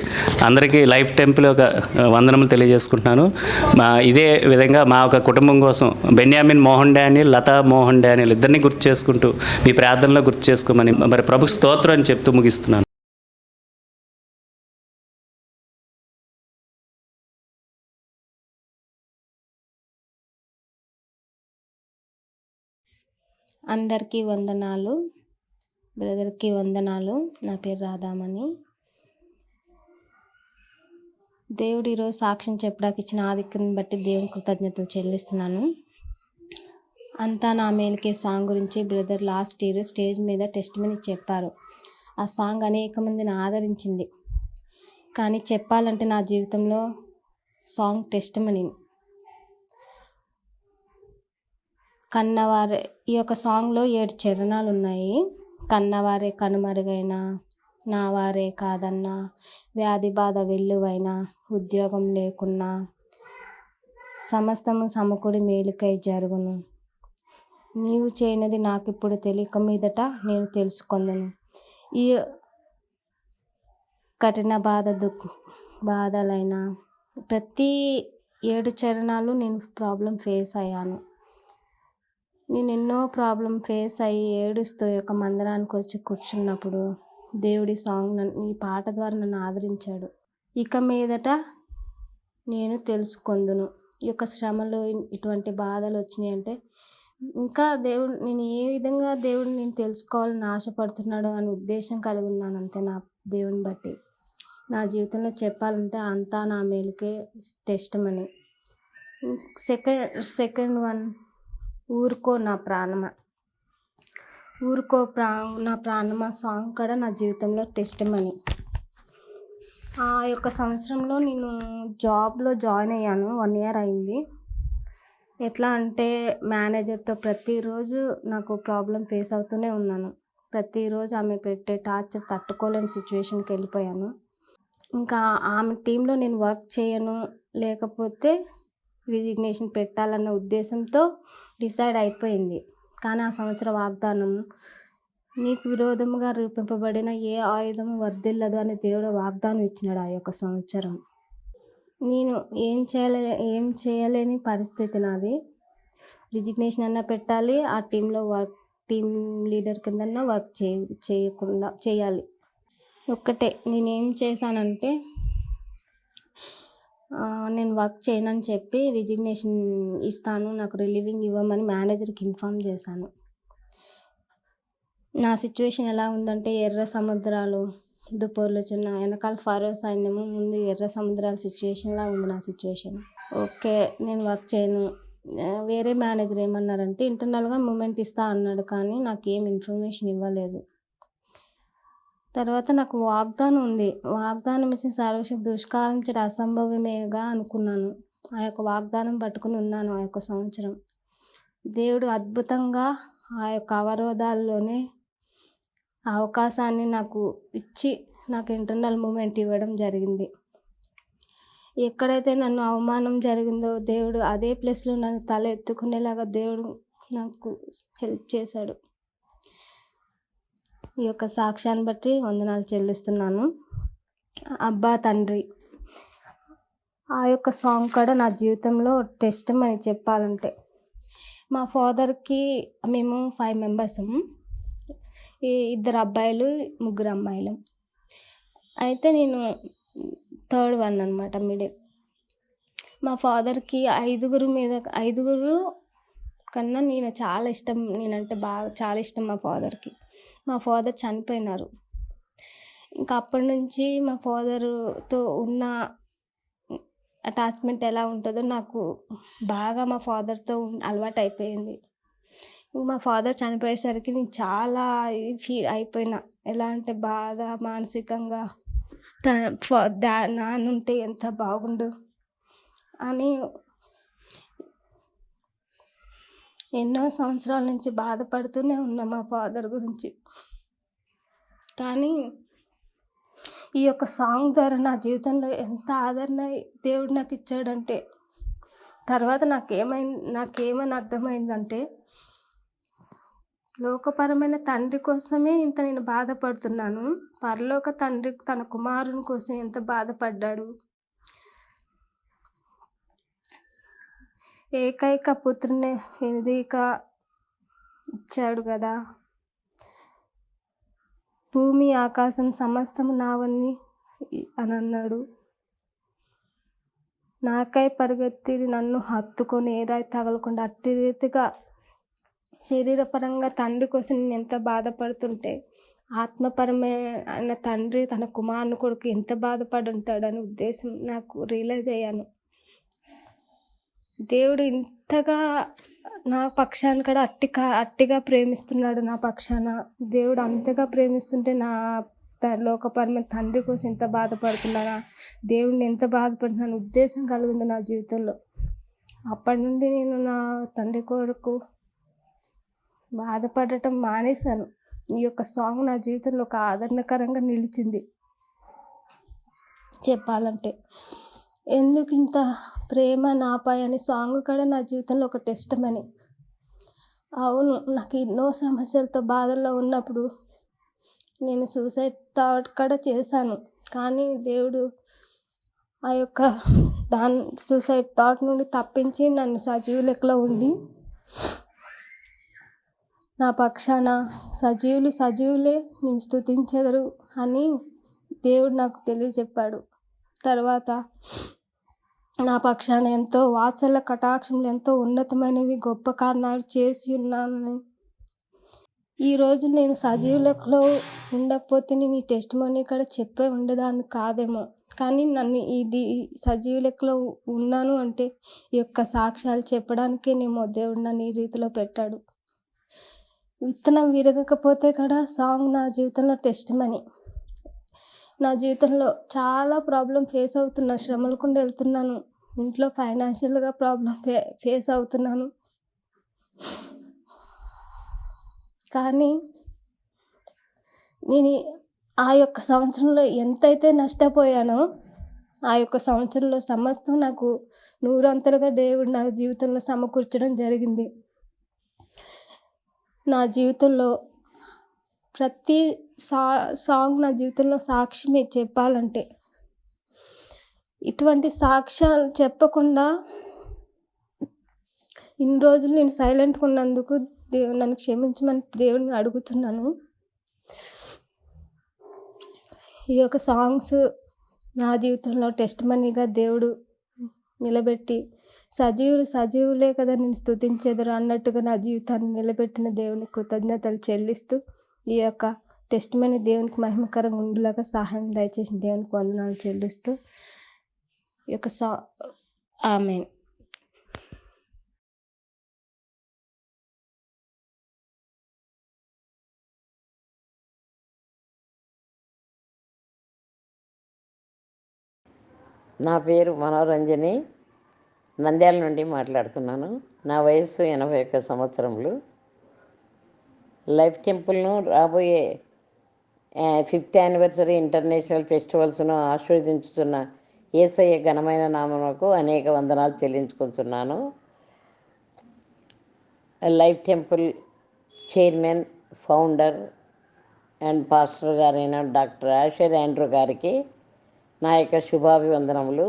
అందరికీ లైఫ్ టెంపుల్ యొక్క వందనములు తెలియజేసుకుంటున్నాను. ఇదే విధంగా మా ఒక కుటుంబం కోసం బెన్యామిన్ మోహన్ డానియల్, లతా మోహన్ డానియల్ ఇద్దరిని గుర్తు చేసుకుంటూ మీ ప్రార్థనలో గుర్తు చేసుకోమని మరి ప్రభు స్తోత్రం అని చెప్తూ ముగిస్తున్నాను. అందరికీ వందనాలు, బ్రదర్కి వందనాలు. నా పేరు రాధామణి. దేవుడు ఈరోజు సాక్ష్యం చెప్పడానికి ఇచ్చిన ఆధిక్యతను బట్టి దేవుని కృతజ్ఞతలు చెల్లిస్తున్నాను. అంతా నా మేలుకే సాంగ్ గురించి బ్రదర్ లాస్ట్ ఇయర్ స్టేజ్ మీద టెస్టిమనీ చెప్పారు. ఆ సాంగ్ అనేక మందిని ఆదరించింది. కానీ చెప్పాలంటే నా జీవితంలో సాంగ్ టెస్టిమనీ కన్నవారే, ఈ యొక్క సాంగ్లో 7 చరణాలు ఉన్నాయి. కన్నవారే కనుమరుగైన, నా వారే కాదన్నా, వ్యాధి బాధ వెల్లువైనా, ఉద్యోగం లేకున్నా, సమస్తము సమకూడి మేలుకై జరుగును, నీవు చేయనది నాకిప్పుడు తెలియక మీదట నేను తెలుసుకొందును. ఈ కఠిన బాధలైన ప్రతి 7 చరణాలు నేను ప్రాబ్లం ఫేస్ అయ్యాను. నేను ఎన్నో ప్రాబ్లం ఫేస్ అయ్యి ఏడుస్తూ ఈ యొక్క మందిరానికి వచ్చి కూర్చున్నప్పుడు దేవుడి సాంగ్ ఈ పాట ద్వారా నన్ను ఆదరించాడు. ఇక మీదట నేను తెలుసుకొందును. ఈ యొక్క శ్రమలు ఇటువంటి బాధలు వచ్చినాయి అంటే ఇంకా దేవుడు నేను ఏ విధంగా దేవుడిని నేను తెలుసుకోవాలని ఆశపడుతున్నాడో అని ఉద్దేశం కలిగి ఉన్నాను అంతే. నా దేవుని బట్టి నా జీవితంలో చెప్పాలంటే అంతా నా మేలుకే టెస్టిమనీ. సెకండ్ వన్, ఊరుకో నా ప్రాణమా. నా ప్రాణమా సాంగ్ కూడా నా జీవితంలో టెస్టిమనీ. ఆ యొక్క సంవత్సరంలో నేను జాబ్లో జాయిన్ అయ్యాను. 1 year అయింది. ఎట్లా అంటే మేనేజర్తో ప్రతిరోజు నాకు ప్రాబ్లం ఫేస్ అవుతూనే ఉన్నాను. ప్రతిరోజు ఆమె పెట్టే టార్చర్ తట్టుకోలేని సిచ్యువేషన్కి వెళ్ళిపోయాను. ఇంకా ఆమె టీంలో నేను వర్క్ చేయను, లేకపోతే రిజిగ్నేషన్ పెట్టాలన్న ఉద్దేశంతో డిసైడ్ అయిపోయింది. కానీ ఆ సంవత్సర వాగ్దానం, నీకు విరోధముగా రూపింపబడిన ఏ ఆయుధము వర్ధిల్లదు అని దేవుడు వాగ్దానం ఇచ్చినాడు. ఆ యొక్క సంవత్సరం నేను ఏం చేయలేని పరిస్థితి నాది. రిజిగ్నేషన్ అన్నా పెట్టాలి, ఆ టీంలో టీమ్ లీడర్ కిందన్నా వర్క్ చేయాలి. ఒక్కటే నేనేం చేశానంటే నేను వర్క్ చేయనని చెప్పి రిజిగ్నేషన్ ఇస్తాను, నాకు రిలీవింగ్ ఇవ్వమని మేనేజర్కి ఇన్ఫామ్ చేశాను. నా సిచ్యువేషన్ ఎలా ఉందంటే ఎర్ర సముద్రాలు దుపోర్లుచున్న వెనకాల ఫరో సైన్యము, ముందు ఎర్ర సముద్రాల సిచ్యువేషన్లా ఉంది నా సిచ్యువేషన్. ఓకే, నేను వర్క్ చేయను. వేరే మేనేజర్ ఏమన్నారంటే ఇంటర్నల్గా మూమెంట్ ఇస్తా అన్నాడు, కానీ నాకు ఏం ఇన్ఫర్మేషన్ ఇవ్వలేదు. తర్వాత నాకు వాగ్దానం ఉంది. వాగ్దానం ఇచ్చిన సర్వశక్తి దుష్కారించడం అసంభవమేగా అనుకున్నాను. ఆ యొక్క వాగ్దానం పట్టుకుని ఉన్నాను. ఆ యొక్క సంవత్సరం దేవుడు అద్భుతంగా ఆ యొక్క అవరోధాల్లోనే అవకాశాన్ని నాకు ఇచ్చి నాకు ఇంటర్నల్ మూమెంట్ ఇవ్వడం జరిగింది. ఎక్కడైతే నన్ను అవమానం జరిగిందో దేవుడు అదే ప్లేస్లో నన్ను తల ఎత్తుకునేలాగా దేవుడు నాకు హెల్ప్ చేశాడు. ఈ యొక్క సాక్ష్యాన్ని బట్టి వందనాలు చెల్లిస్తున్నాను. అబ్బా తండ్రి, ఆ యొక్క సాంగ్ కూడా నా జీవితంలో టెస్టిమనీ చెప్పాలంటే. మా ఫాదర్కి మేము 5 members, 2 అబ్బాయిలు 3 అమ్మాయిలు. అయితే నేను థర్డ్ వన్ అనమాట, మిడిల్. మా ఫాదర్కి 5 కన్నా నేను చాలా ఇష్టం, నేనంటే చాలా ఇష్టం మా ఫాదర్కి. మా ఫాదర్ చనిపోయినారు. ఇంకా అప్పటి నుంచి మా ఫాదర్తో ఉన్న అటాచ్మెంట్ ఎలా ఉంటుందో నాకు బాగా మా ఫాదర్తో అలవాటు అయిపోయింది. మా ఫాదర్ చనిపోయేసరికి నేను చాలా ఫీల్ అయిపోయినా. ఎలా అంటే బాధ, మానసికంగా నాన్నుంటే ఎంత బాగుండు అని ఎన్నో సంవత్సరాల నుంచి బాధపడుతూనే ఉన్నా మా ఫాదర్ గురించి. కానీ ఈ యొక్క సాంగ్ ద్వారా నా జీవితంలో ఎంత ఆదరణ దేవుడు నాకు ఇచ్చాడంటే, తర్వాత నాకేమని అర్థమైందంటే లోకపరమైన తండ్రి కోసమే ఇంత నేను బాధపడుతున్నాను, పరలోక తండ్రి తన కుమారుని కోసం ఎంత బాధపడ్డాడు. ఏకైక పుత్రుని వెనుదీక ఇచ్చాడు కదా. భూమి ఆకాశం సమస్తము నావని అని అన్నాడు. నాకై పరిగెత్తి నన్ను హత్తుకొని ఏరాయి తగలకుండా అట్టి రీతిగా శరీరపరంగా తండ్రి కోసం నేను ఎంత బాధపడుతుంటే, ఆత్మపరమైన తండ్రి తన కుమారుని కొడుకు ఎంత బాధపడి ఉంటాడని ఉద్దేశం నాకు రియలైజ్ అయ్యాను. దేవుడు ఇంతగా నా పక్షాన్ని కూడా అట్టిగా ప్రేమిస్తున్నాడు. నా పక్షాన దేవుడు అంతగా ప్రేమిస్తుంటే నా లోకపరమైన తండ్రి కోసం ఎంత బాధపడుతున్నానా, దేవుడిని ఎంత బాధపడుతున్నాను ఉద్దేశం కలిగింది నా జీవితంలో. అప్పటి నుండి నేను నా తండ్రి కొరకు బాధపడటం మానేశాను. ఈ యొక్క సాంగ్ నా జీవితంలో ఒక ఆదరణకరంగా నిలిచింది చెప్పాలంటే. ఎందుకు ఇంత ప్రేమ నాపై అనే సాంగ్ కూడా నా జీవితంలో ఒక టెస్టిమనీ. అవును, నాకు ఎన్నో సమస్యలతో బాధల్లో ఉన్నప్పుడు నేను సూసైడ్ థాట్ కూడా చేశాను. కానీ దేవుడు ఆ యొక్క సూసైడ్ థాట్ నుండి తప్పించి నన్ను సజీవ లెక్కలో ఉండి నా పక్షాన సజీవులే నేను స్తుతించెదరు అని దేవుడు నాకు తెలియజెప్పాడు. తర్వాత నా పక్షాన ఎంతో వాత్సల్య కటాక్షములు ఎంతో ఉన్నతమైనవి గొప్ప కారణాలు చేసి ఉన్నానని. ఈరోజు నేను సజీవులలో ఉండకపోతే నేను ఈ టెస్టిమనీ కూడా చెప్పే ఉండేదాన్ని కాదేమో. కానీ నన్ను సజీవ లెక్కలో ఉన్నాను అంటే ఈ యొక్క సాక్ష్యాలు చెప్పడానికే దేవుడు నన్ను ఈ రీతిలో పెట్టాడు. విత్తనం విరగకపోతే కూడా సాంగ్ నా జీవితంలో టెస్టిమనీ. నా జీవితంలో చాలా ప్రాబ్లం ఫేస్ అవుతున్నా, శ్రమలకుండా వెళ్తున్నాను. ఇంట్లో ఫైనాన్షియల్గా ప్రాబ్లం ఫేస్ అవుతున్నాను. కానీ నేను ఆ యొక్క సంవత్సరంలో ఎంతైతే నష్టపోయానో ఆ యొక్క సంవత్సరంలో సమస్తం నాకు 100 అంతలుగా దేవుడు నా జీవితంలో సమకూర్చడం జరిగింది. నా జీవితంలో ప్రతి సాంగ్ నా జీవితంలో సాక్ష్యమే చెప్పాలంటే. ఇటువంటి సాక్ష్యాలు చెప్పకుండా ఇన్ని రోజులు నేను సైలెంట్గా ఉన్నందుకు నన్ను క్షమించమని దేవుడిని అడుగుతున్నాను. ఈ యొక్క సాంగ్స్ నా జీవితంలో టెస్టిమనీగా దేవుడు నిలబెట్టి సజీవులే కదా నేను స్తుతించెదరు అన్నట్టుగా నా జీవితాన్ని నిలబెట్టిన దేవుని కృతజ్ఞతలు చెల్లిస్తూ ఈ యొక్క టెస్టిమనీ దేవునికి మహిమకరంగా ఉండేలాగా సహాయం దయచేసిన దేవునికి వందనాలు చెల్లిస్తూ ఈ యొక్క ఆమేన్. నా పేరు మనోరంజని, నంద్యాల నుండి మాట్లాడుతున్నాను. నా వయస్సు 81 సంవత్సరములు. లైఫ్ టెంపుల్ను రాబోయే 5th యానివర్సరీ ఇంటర్నేషనల్ ఫెస్టివల్స్ను ఆస్వాదించుతున్న యేసయ్య ఘనమైన నామమునకు అనేక వందనాలు చెల్లించుకుంటున్నాను. Life temple chairman, founder and pastor గారైన డాక్టర్ ఆషర్ ఆండ్రూ గారికి నా యొక్క శుభాభివందనములు.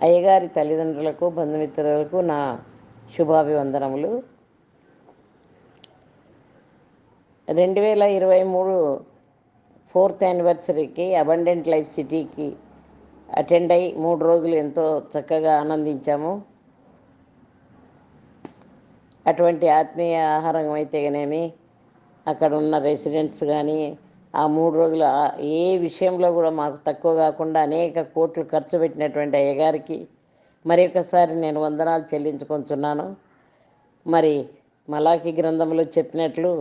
అయ్యగారి తల్లిదండ్రులకు, బంధుమిత్రులకు నా శుభాభివందనములు. 2023 4th యానివర్సరీకి అబండెంట్ లైఫ్ సిటీకి అటెండ్ అయ్యి 3 రోజులు ఎంతో చక్కగా ఆనందించాము. అటువంటి ఆత్మీయ ఆహారం అయితేనేమి, అక్కడ ఉన్న రెసిడెంట్స్ కానీ ఆ 3 రోజులు ఏ విషయంలో కూడా మాకు తక్కువ కాకుండా అనేక కోట్లు ఖర్చు పెట్టినటువంటి అయ్యగారికి మరి ఒకసారి నేను వందనాలు చెల్లించుకుంటున్నాను. మరి మలాకి గ్రంథంలో చెప్పినట్లు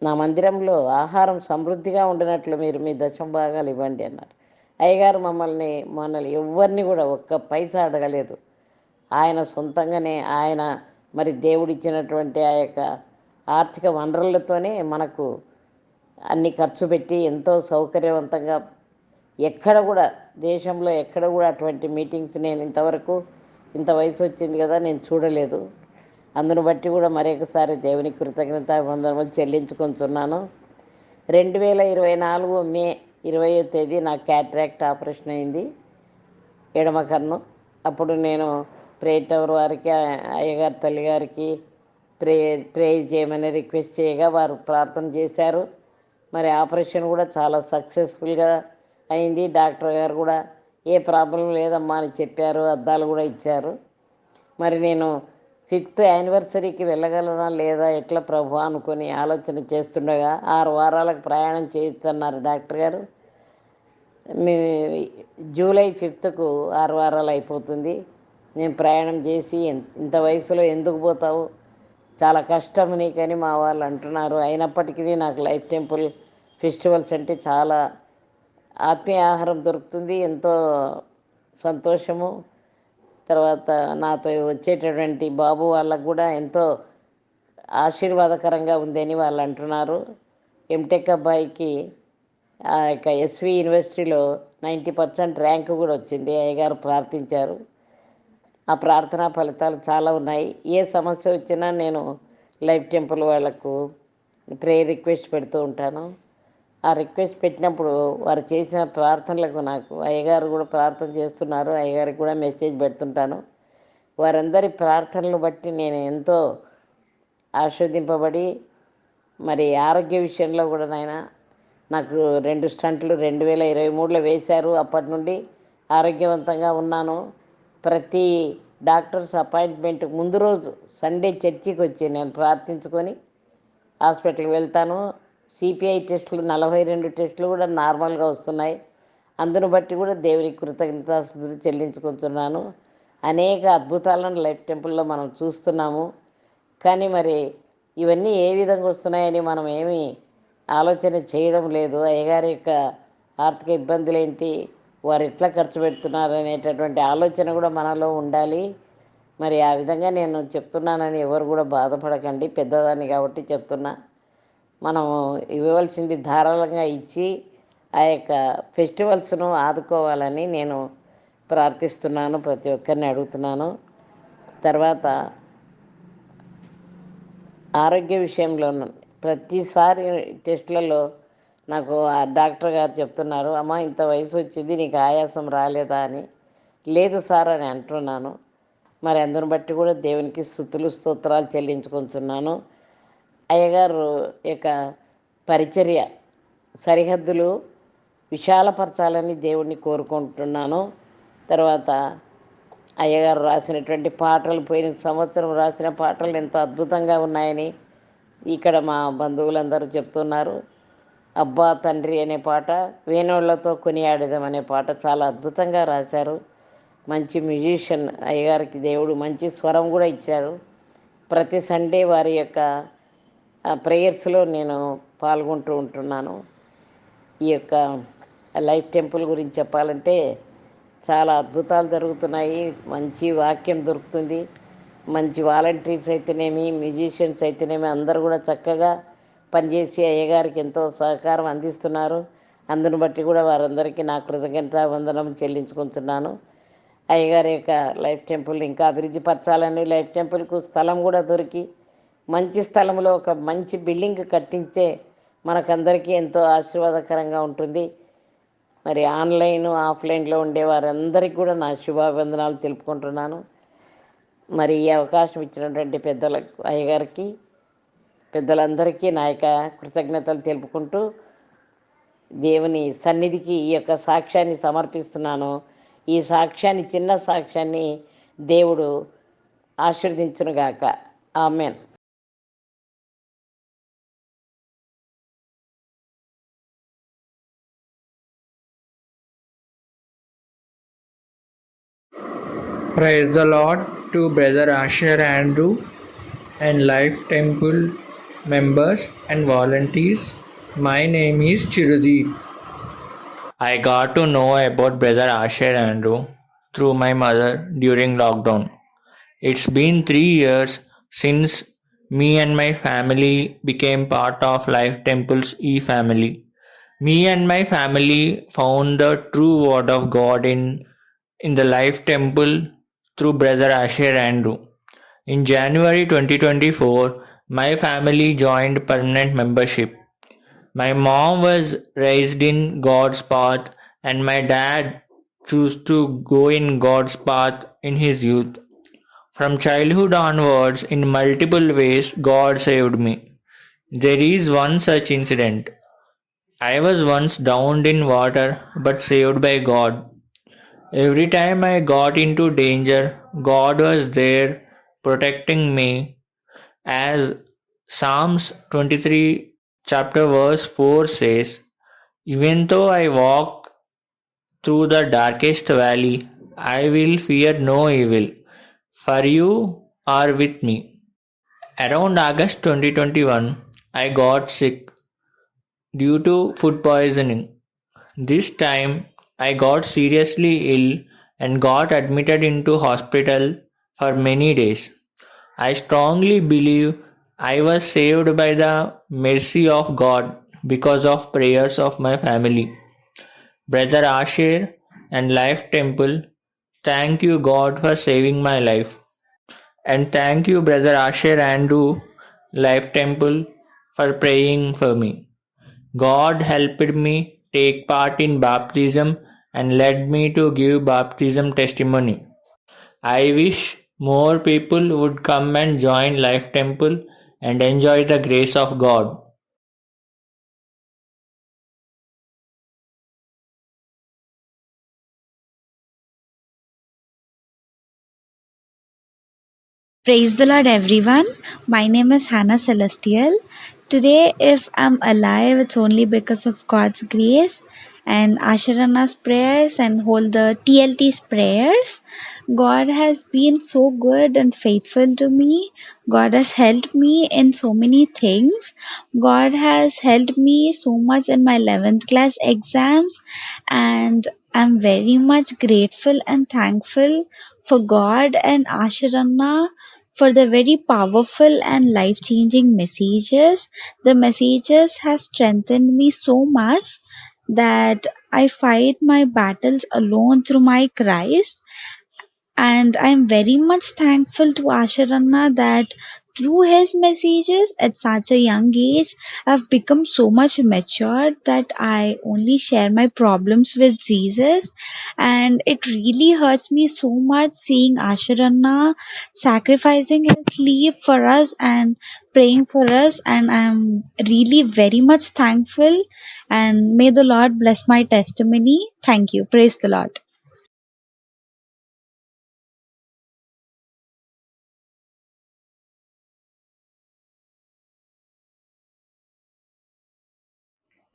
నా మందిరంలో ఆహారం సమృద్ధిగా ఉండినట్లు మీరు మీ దశంభాగాలు ఇవ్వండి అన్నారు. అయ్యగారు మనల్ని ఎవరిని కూడా ఒక్క పైసా అడగలేదు. ఆయన సొంతంగానే ఆయన మరి దేవుడిచ్చినటువంటి ఆ యొక్క ఆర్థిక వనరులతోనే మనకు అన్ని ఖర్చు పెట్టి ఎంతో సౌకర్యవంతంగా ఎక్కడ కూడా దేశంలో ఎక్కడ కూడా అటువంటి మీటింగ్స్ నేను ఇంతవరకు ఇంత వయసు వచ్చింది కదా నేను చూడలేదు. అందును బట్టి కూడా మరొకసారి దేవుని కృతజ్ఞతావందనములు చెల్లించుకుంటున్నాను. 2024 మే 20వ తేదీ నాకు క్యాట్రాక్ట్ ఆపరేషన్ అయింది, ఎడమ కన్ను. అప్పుడు నేను ప్రేయర్ టవర్ వారికి, అయ్యగారి తల్లిగారికి ప్రేయర్ చేయమని రిక్వెస్ట్ చేయగా వారు ప్రార్థన చేశారు. మరి ఆపరేషన్ కూడా చాలా సక్సెస్ఫుల్గా అయింది. డాక్టర్ గారు కూడా ఏ ప్రాబ్లం లేదమ్మా అని చెప్పారు, అద్దాలు కూడా ఇచ్చారు. మరి నేను 5th యానివర్సరీకి వెళ్ళగలనా లేదా ఎట్లా ప్రభు అనుకొని ఆలోచన చేస్తుండగా 6 వారాలకు ప్రయాణం చేయొచ్చు అన్నారు డాక్టర్ గారు. జూలై 5థ్కు 6 వారాలు అయిపోతుంది. నేను ప్రయాణం చేసి ఇంత వయసులో ఎందుకు పోతావు, చాలా కష్టం నీకని మా వాళ్ళు అంటున్నారు. అయినప్పటికీ నాకు లైఫ్ టెంపుల్ ఫెస్టివల్స్ అంటే చాలా ఆత్మీయ ఆహారం దొరుకుతుంది, ఎంతో సంతోషము. తర్వాత నాతో వచ్చేటటువంటి బాబు వాళ్ళకు కూడా ఎంతో ఆశీర్వాదకరంగా ఉందని వాళ్ళు అంటున్నారు. ఎంటెక్ అబ్బాయికి ఆ యొక్క ఎస్వి యూనివర్సిటీలో 90% ర్యాంకు కూడా వచ్చింది. అయ్యగారు ప్రార్థించారు. ఆ ప్రార్థనా ఫలితాలు చాలా ఉన్నాయి. ఏ సమస్య వచ్చినా నేను లైఫ్ టెంపుల్ వాళ్ళకు ప్రేయర్ రిక్వెస్ట్ పెడుతూ ఉంటాను. ఆ రిక్వెస్ట్ పెట్టినప్పుడు వారు చేసిన ప్రార్థనలకు నాకు అయ్యగారు కూడా ప్రార్థన చేస్తున్నారు. అయ్యగారికి కూడా మెసేజ్ పెడుతుంటాను. వారందరి ప్రార్థనలు బట్టి నేను ఎంతో ఆస్వాదింపబడి, మరి ఆరోగ్య విషయంలో కూడా నాకు 2 స్టంట్లు 2023లో వేశారు. అప్పటి నుండి ఆరోగ్యవంతంగా ఉన్నాను. ప్రతి డాక్టర్స్ అపాయింట్మెంట్ ముందు రోజు సండే చర్చికి వచ్చి నేను ప్రార్థించుకొని హాస్పిటల్కి వెళ్తాను. సిపిఐ టెస్టులు 42 టెస్టులు కూడా నార్మల్గా వస్తున్నాయి. అందును బట్టి కూడా దేవునికి కృతజ్ఞతాస్తుతులు చెల్లించుకుంటున్నాను. అనేక అద్భుతాలను లైఫ్ టెంపుల్లో మనం చూస్తున్నాము. కానీ మరి ఇవన్నీ ఏ విధంగా వస్తున్నాయని మనం ఏమీ ఆలోచన చేయడం లేదు. అయ్యగారి యొక్క ఆర్థిక ఇబ్బందులు ఏంటి, వారు ఎట్లా ఖర్చు పెడుతున్నారు అనేటటువంటి ఆలోచన కూడా మనలో ఉండాలి. మరి ఆ విధంగా నేను చెప్తున్నానని ఎవరు కూడా బాధపడకండి, పెద్దదాన్ని కాబట్టి చెప్తున్నా. మనం ఇవ్వవలసింది ధారాళంగా ఇచ్చి ఆ యొక్క ఫెస్టివల్స్ను ఆదుకోవాలని నేను ప్రార్థిస్తున్నాను, ప్రతి ఒక్కరిని అడుగుతున్నాను. తర్వాత ఆరోగ్య విషయంలో ప్రతిసారి టెస్టులలో నాకు ఆ డాక్టర్ గారు చెప్తున్నారు, అమ్మ ఇంత వయసు వచ్చింది నీకు ఆయాసం రాలేదా అని. లేదు సార్ అని అంటున్నాను. మరి అందుని బట్టి కూడా దేవునికి స్తుతులు స్తోత్రాలు చెల్లించుకుంటున్నాను. అయ్యగారు యొక్క పరిచర్య సరిహద్దులు విశాలపరచాలని దేవుణ్ణి కోరుకుంటున్నాను. తర్వాత అయ్యగారు రాసినటువంటి పాటలు, పోయిన సంవత్సరం రాసిన పాటలు ఎంతో అద్భుతంగా ఉన్నాయని ఇక్కడ మా బంధువులందరూ చెప్తున్నారు. అబ్బా తండ్రి అనే పాట, వేణోళ్లతో కొనియాడేదం అనే పాట చాలా అద్భుతంగా రాశారు. మంచి మ్యూజిషియన్ అయ్యగారికి దేవుడు మంచి స్వరం కూడా ఇచ్చారు. ప్రతి సండే వారి యొక్క ప్రేయర్స్లో నేను పాల్గొంటూ ఉంటున్నాను. ఈ యొక్క లైఫ్ టెంపుల్ గురించి చెప్పాలంటే చాలా అద్భుతాలు జరుగుతున్నాయి. మంచి వాక్యం దొరుకుతుంది. మంచి వాలంటీర్స్ అయితేనేమి, మ్యూజిషియన్స్ అయితేనేమి అందరూ కూడా చక్కగా పనిచేసి అయ్యగారికి ఎంతో సహకారం అందిస్తున్నారు. అందును బట్టి కూడా వారందరికీ నా కృతజ్ఞతా వందనం చెల్లించుకుంటున్నాను. అయ్యగారి యొక్క లైఫ్ టెంపుల్ ఇంకా అభివృద్ధి పరచాలని, లైఫ్ టెంపుల్కు స్థలం కూడా దొరికి మంచి స్థలంలో ఒక మంచి బిల్డింగ్ కట్టించే మనకందరికీ ఎంతో ఆశీర్వాదకరంగా ఉంటుంది. మరి ఆన్లైన్ ఆఫ్లైన్లో ఉండే వారందరికీ కూడా నా శుభాభివందనాలు తెలుపుకుంటున్నాను. మరి ఈ అవకాశం ఇచ్చినటువంటి పెద్దలకు, అయ్యగారికి, పెద్దలందరికీ నా యొక్క కృతజ్ఞతలు తెలుపుకుంటూ దేవుని సన్నిధికి ఈ యొక్క సాక్ష్యాన్ని సమర్పిస్తున్నాను. ఈ సాక్ష్యాన్ని, చిన్న సాక్ష్యాన్ని దేవుడు ఆశీర్వదించునుగాక. ఆమేన్. Praise the Lord to Brother Asher Andrew and Life Temple members and volunteers. My name is Chirudeep. I got to know about Brother Asher Andrew through my mother during lockdown. It's been 3 years since me and my family became part of Life Temple's e-family. Me and my family found the true word of God in the Life Temple through Brother Asher Andrew. In January 2024, my family joined permanent membership. My mom was raised in God's path and my dad chose to go in God's path in his youth. From childhood onwards, in multiple ways, God saved me. There is one such incident. I was once drowned in water but saved by God. Every time I got into danger, God was there protecting me. As Psalms 23 chapter verse 4 says, even though I walk through the darkest valley, I will fear no evil, for you are with me. Around August 2021, I got sick due to food poisoning. This time I got seriously ill and got admitted into hospital for many days. I strongly believe I was saved by the mercy of God because of prayers of my family. Brother Asher and Life Temple, thank you God for saving my life. And thank you Brother Asher Andrew, Life Temple, for praying for me. God helped me take part in baptism and led me to give baptism testimony. I wish more people would come and join Life Temple and enjoy the grace of God. Praise the Lord, everyone. My name is Hannah Celestial. Today, if I'm alive, it's only because of God's grace and Asharana's prayers and whole the TLT's prayers. God has been so good and faithful to me. God has helped me in so many things. God has helped me so much in my 11th class exams, and I'm very much grateful and thankful for God and Asharana for the very powerful and life-changing messages. The messages has strengthened me so much that I fight my battles alone through my Christ. And I'm very much thankful to Asharanna that through his messages at such a young age, I've become so much matured that I only share my problems with Jesus. And it really hurts me so much seeing Asharanna sacrificing his sleep for us and praying for us. And I'm really very much thankful. And may the Lord bless my testimony. Thank you. Praise the Lord.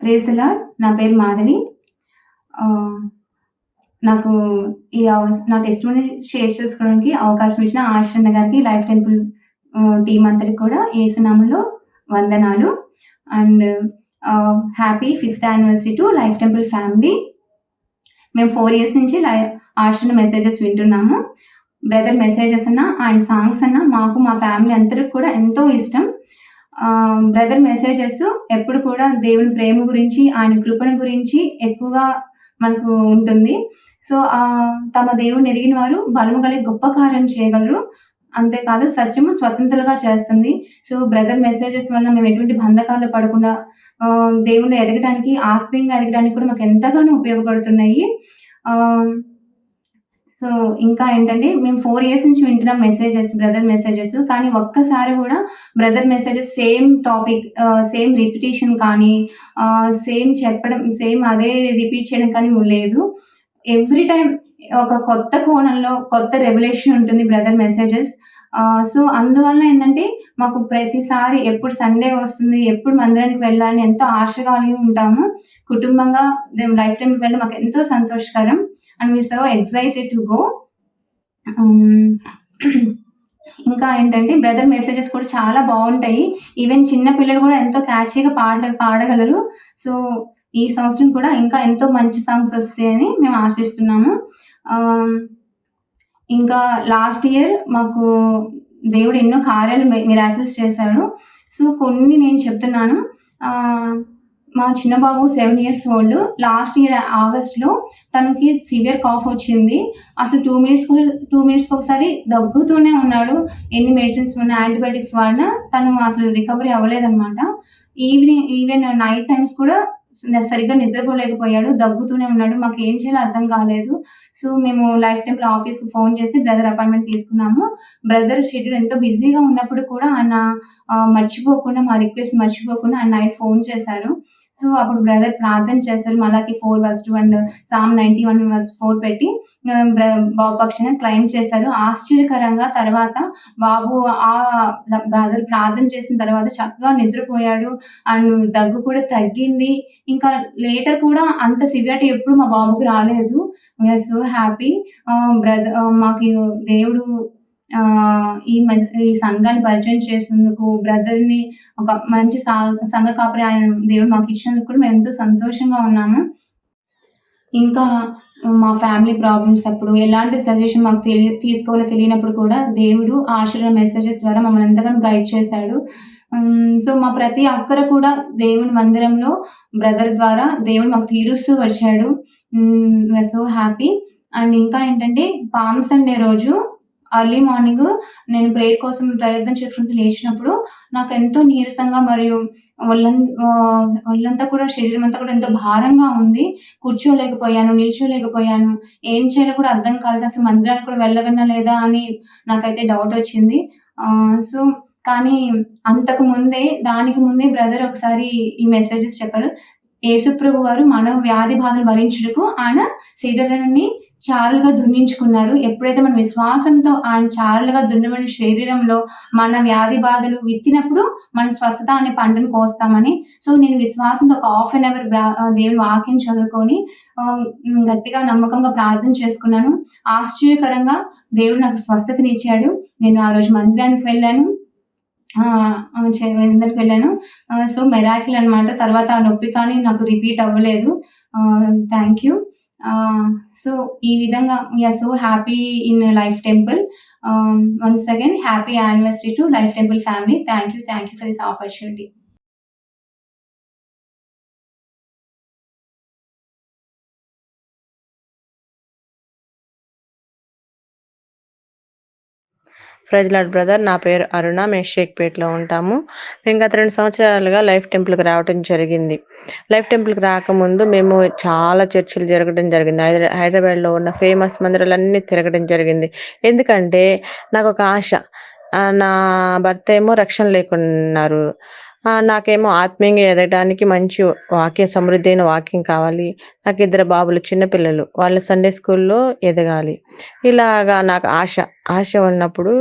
Praise the Lord. నా పేరు మాధవి. నాకు నా టెస్టిమనీ షేర్ చేసుకోవడానికి అవకాశం ఇచ్చిన ఆశ్రన్న గారికి, లైఫ్ టెంపుల్ టీం అందరికి కూడా యేసునామంలో వందనాలు. And happy 5th anniversary to life temple family. మేము 4 years నుంచి ఆశ్రన్న మెసేజెస్ వింటున్నాము. బ్రదర్ మెసేజెస్ అన్నా, ఆయన సాంగ్స్ అన్నా మాకు, మా ఫ్యామిలీ అందరికి కూడా ఎంతో ఇష్టం. బ్రదర్ మెసేజెస్ ఎప్పుడు కూడా దేవుని ప్రేమ గురించి, ఆయన కృపణ గురించి ఎక్కువగా మనకు ఉంటుంది. సో తమ దేవుని ఎరిగిన వారు బలము కలిగి గొప్ప కార్యం చేయగలరు. అంతేకాదు సత్యము స్వతంత్రులుగా చేస్తుంది. సో బ్రదర్ మెసేజెస్ వల్ల మేము ఎటువంటి బంధకాల్లో పడకుండా దేవుణ్ణి ఎదగడానికి, ఆత్మీయంగా ఎదగడానికి కూడా మాకు ఎంతగానో ఉపయోగపడుతున్నాయి. సో ఇంకా ఏంటంటే మేము 4 years నుంచి వింటున్నాం మెసేజెస్, బ్రదర్ మెసేజెస్. కానీ ఒక్కసారి కూడా brother messages same topic, same repetition కానీ, సేమ్ చెప్పడం, సేమ్ అదే రిపీట్ చేయడం కానీ లేదు. ఎవ్రీ టైం ఒక కొత్త కోణంలో కొత్త రెవల్యూషన్ ఉంటుంది బ్రదర్ మెసేజెస్. సో అందువలన ఏంటంటే మాకు ప్రతిసారి ఎప్పుడు సండే వస్తుంది, ఎప్పుడు మందిరానికి వెళ్ళాలని ఎంతో ఆశగా కలిగి ఉంటాము. కుటుంబంగా లైఫ్ టైంకి వెళ్ళడం మాకు ఎంతో సంతోషకరం. And we are so excited to go. ఇంకా ఏంటంటే బ్రదర్ మెసేజెస్ కూడా చాలా బాగుంటాయి. ఈవెన్ చిన్న పిల్లలు కూడా ఎంతో క్యాచీగా పాడగలరు. సో ఈ సంవత్సరం కూడా ఇంకా ఎంతో మంచి సాంగ్స్ వస్తాయని మేము ఆశిస్తున్నాము. ఇంకా లాస్ట్ ఇయర్ మాకు దేవుడు ఎన్నో కార్యాలు, మిరాకిల్స్ చేశాడు. సో కొన్ని నేను చెప్తున్నాను. మా చిన్న బాబు 7 years old. లాస్ట్ ఇయర్ ఆగస్ట్లో తనకి సివియర్ కాఫ్ వచ్చింది. అసలు 2 minutes ఒకసారి దగ్గుతూనే ఉన్నాడు. ఎన్ని మెడిసిన్స్ ఉన్నా, యాంటీబయాటిక్స్ వాడినా తను అసలు రికవరీ అవ్వలేదన్నమాట. ఈవెన్ నైట్ టైమ్స్ కూడా సరిగ్గా నిద్రపోలేకపోయాడు, దగ్గుతూనే ఉన్నాడు. మాకు ఏం చేయాలో అర్థం కాలేదు. సో మేము లైఫ్ టెంపుల్ ఆఫీస్కి ఫోన్ చేసి బ్రదర్ అపాయింట్మెంట్ తీసుకున్నాము. బ్రదర్ షెడ్యూల్ ఎంతో బిజీగా ఉన్నప్పుడు కూడా ఆయన మర్చిపోకుండా, మా రిక్వెస్ట్ మర్చిపోకుండా ఆయన నైట్ ఫోన్ చేశారు. సో అప్పుడు బ్రదర్ ప్రార్థన చేశారు. మలాకి 4:2 అండ్ Psalm 91:4 పెట్టి బాబు పక్షంగా క్లైమ్ చేశారు. ఆశ్చర్యకరంగా తర్వాత బాబు బ్రదర్ ప్రార్థన చేసిన తర్వాత చక్కగా నిద్రపోయాడు. అండ్ దగ్గు కూడా తగ్గింది. ఇంకా లేటర్ కూడా అంత సివియారిటీ ఎప్పుడు మా బాబుకి రాలేదు. We are so happy. మాకు దేవుడు ఈ సంఘాన్ని పరిచయం చేసినందుకు, బ్రదర్ని ఒక మంచి సంఘ కాపరి ఆయన దేవుడు మాకు ఇచ్చినందుకు కూడా మేము ఎంతో సంతోషంగా ఉన్నాము. ఇంకా మా ఫ్యామిలీ ప్రాబ్లమ్స్ అప్పుడు ఎలాంటి సజెషన్ మాకు తీసుకోవాలో తెలియనప్పుడు కూడా దేవుడు ఆశీర్వాద మెసేజెస్ ద్వారా మమ్మల్ని ఎంతగానో గైడ్ చేశాడు. సో మా ప్రతి అక్కర కూడా దేవుని మందిరంలో బ్రదర్ ద్వారా దేవుడు మాకు తీరుస్తూ వచ్చాడు. We are so happy. అండ్ ఇంకా ఏంటంటే పామ్ సండే రోజు ఎర్లీ మార్నింగ్ నేను ప్రేయర్ కోసం ప్రయత్నం చేసుకుంటూ లేచినప్పుడు నాకు ఎంతో నీరసంగా మరియు ఒళ్ళంతా కూడా శరీరం అంతా కూడా ఎంతో భారంగా ఉంది. కూర్చోలేకపోయాను, నిల్చోలేకపోయాను. ఏం చేయాలో కూడా అర్థం కాలేదు. అసలు మందిరానికి కూడా వెళ్ళగలనా లేదా అని నాకైతే డౌట్ వచ్చింది. సో కానీ దానికి ముందే బ్రదర్ ఒకసారి ఈ మెసేజెస్ చెప్పారు. యేసుప్రభు వారు మన వ్యాధి బాధలు భరించుటకు ఆయన శరీరాన్ని చారులుగా దున్నించుకున్నారు. ఎప్పుడైతే మన విశ్వాసంతో ఆయన చారులుగా దున్నబడిన శరీరంలో మన వ్యాధి బాధలు విత్తినప్పుడు మన స్వస్థత అనే పంటను కోస్తామని. సో నేను విశ్వాసంతో ఒక హాఫ్ అన్ అవర్ దేవుని వాక్యం చదువుకొని గట్టిగా నమ్మకంగా ప్రార్థన చేసుకున్నాను. ఆశ్చర్యకరంగా దేవుడు నాకు స్వస్థతనిచ్చాడు. నేను ఆ రోజు మందిరానికి వెళ్ళాను, వెళ్ళాను. సో మెరాకిల్ అనమాట. తర్వాత ఆ నొప్పి కానీ నాకు రిపీట్ అవ్వలేదు. Thank you. సో ఈ విధంగా we are so happy in life temple. Once again happy anniversary to life temple family. Thank you for this opportunity. Praise Lord brother. నా పేరు అరుణ. మేము షేక్పేట్లో ఉంటాము. మేము గత 2 సంవత్సరాలుగా లైఫ్ టెంపుల్కి రావడం జరిగింది. లైఫ్ టెంపుల్కి రాకముందు మేము చాలా చర్చిలు జరగడం జరిగింది. హైదరాబాద్లో ఉన్న ఫేమస్ మందిరాలన్నీ తిరగడం జరిగింది. ఎందుకంటే నాకు ఒక ఆశ. నా భర్త ఏమో రక్షణ లేకున్నారు, నాకేమో ఆత్మీయంగా ఎదగడానికి మంచి సమృద్ధి అయిన వాక్యం కావాలి. నాకు 2 బాబులు, చిన్నపిల్లలు, వాళ్ళు సండే స్కూల్లో ఎదగాలి. ఇలాగా నాకు ఆశ ఉన్నప్పుడు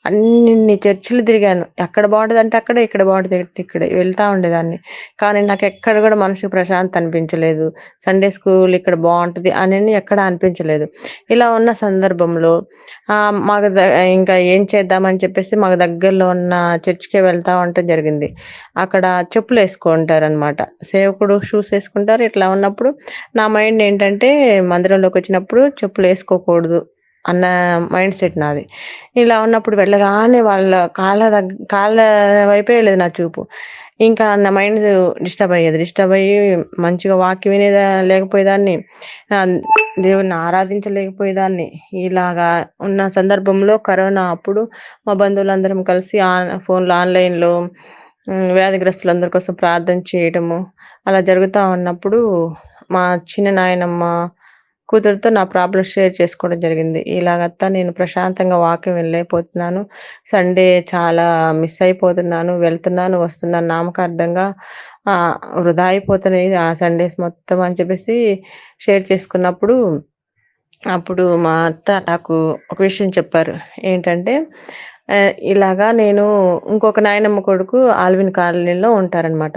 అన్ని చర్చిలు తిరిగాను. ఎక్కడ బాగుంటుందంటే అక్కడ, ఇక్కడ బాగుంటుంది ఇక్కడ వెళ్తూ ఉండేదాన్ని. కానీ నాకు ఎక్కడ కూడా మనసుకు ప్రశాంతత అనిపించలేదు. సండే స్కూల్ ఇక్కడ బాగుంటుంది అని ఎక్కడ అనిపించలేదు. ఇలా ఉన్న సందర్భంలో మాకు ఇంకా ఏం చేద్దామని చెప్పేసి మాకు దగ్గరలో ఉన్న చర్చికే వెళ్తా ఉండటం జరిగింది. అక్కడ చెప్పులు వేసుకుంటారనమాట. సేవకుడు షూస్ వేసుకుంటారు. ఇట్లా ఉన్నప్పుడు నా మైండ్ ఏంటంటే మందిరంలోకి వచ్చినప్పుడు చెప్పులు వేసుకోకూడదు అన్న మైండ్ సెట్ నాది. ఇలా ఉన్నప్పుడు వెళ్ళగానే వాళ్ళ కాళ్ళ వైపే లేదు నా చూపు. ఇంకా నా మైండ్ డిస్టర్బ్ అయ్యి మంచిగా వాక్యం వినేదా లేకపోయేదాన్ని, దేవుణ్ణి ఆరాధించలేకపోయేదాన్ని. ఇలాగా ఉన్న సందర్భంలో కరోనా అప్పుడు మా బంధువులందరం కలిసి ఫోన్లో ఆన్లైన్లో వ్యాధిగ్రస్తులందరి కోసం ప్రార్థన చేయటము అలా జరుగుతూ ఉన్నప్పుడు మా చిన్న నాయనమ్మ కూతురుతో నా ప్రాబ్లం షేర్ చేసుకోవడం జరిగింది. ఇలాగత్తా నేను ప్రశాంతంగా వాక్యం వెళ్ళైపోతున్నాను, సండే చాలా మిస్ అయిపోతున్నాను, వెళ్తున్నాను వస్తున్నాను, నామకార్థంగా వృధా అయిపోతున్నాయి ఆ సండేస్ మొత్తం అని చెప్పేసి షేర్ చేసుకున్నప్పుడు అప్పుడు మా అత్త నాకు ఒక విషయం చెప్పారు. ఏంటంటే ఇలాగా నేను ఇంకొక నాయనమ్మ కొడుకు ఆల్విన్ కాలనీలో ఉంటారనమాట.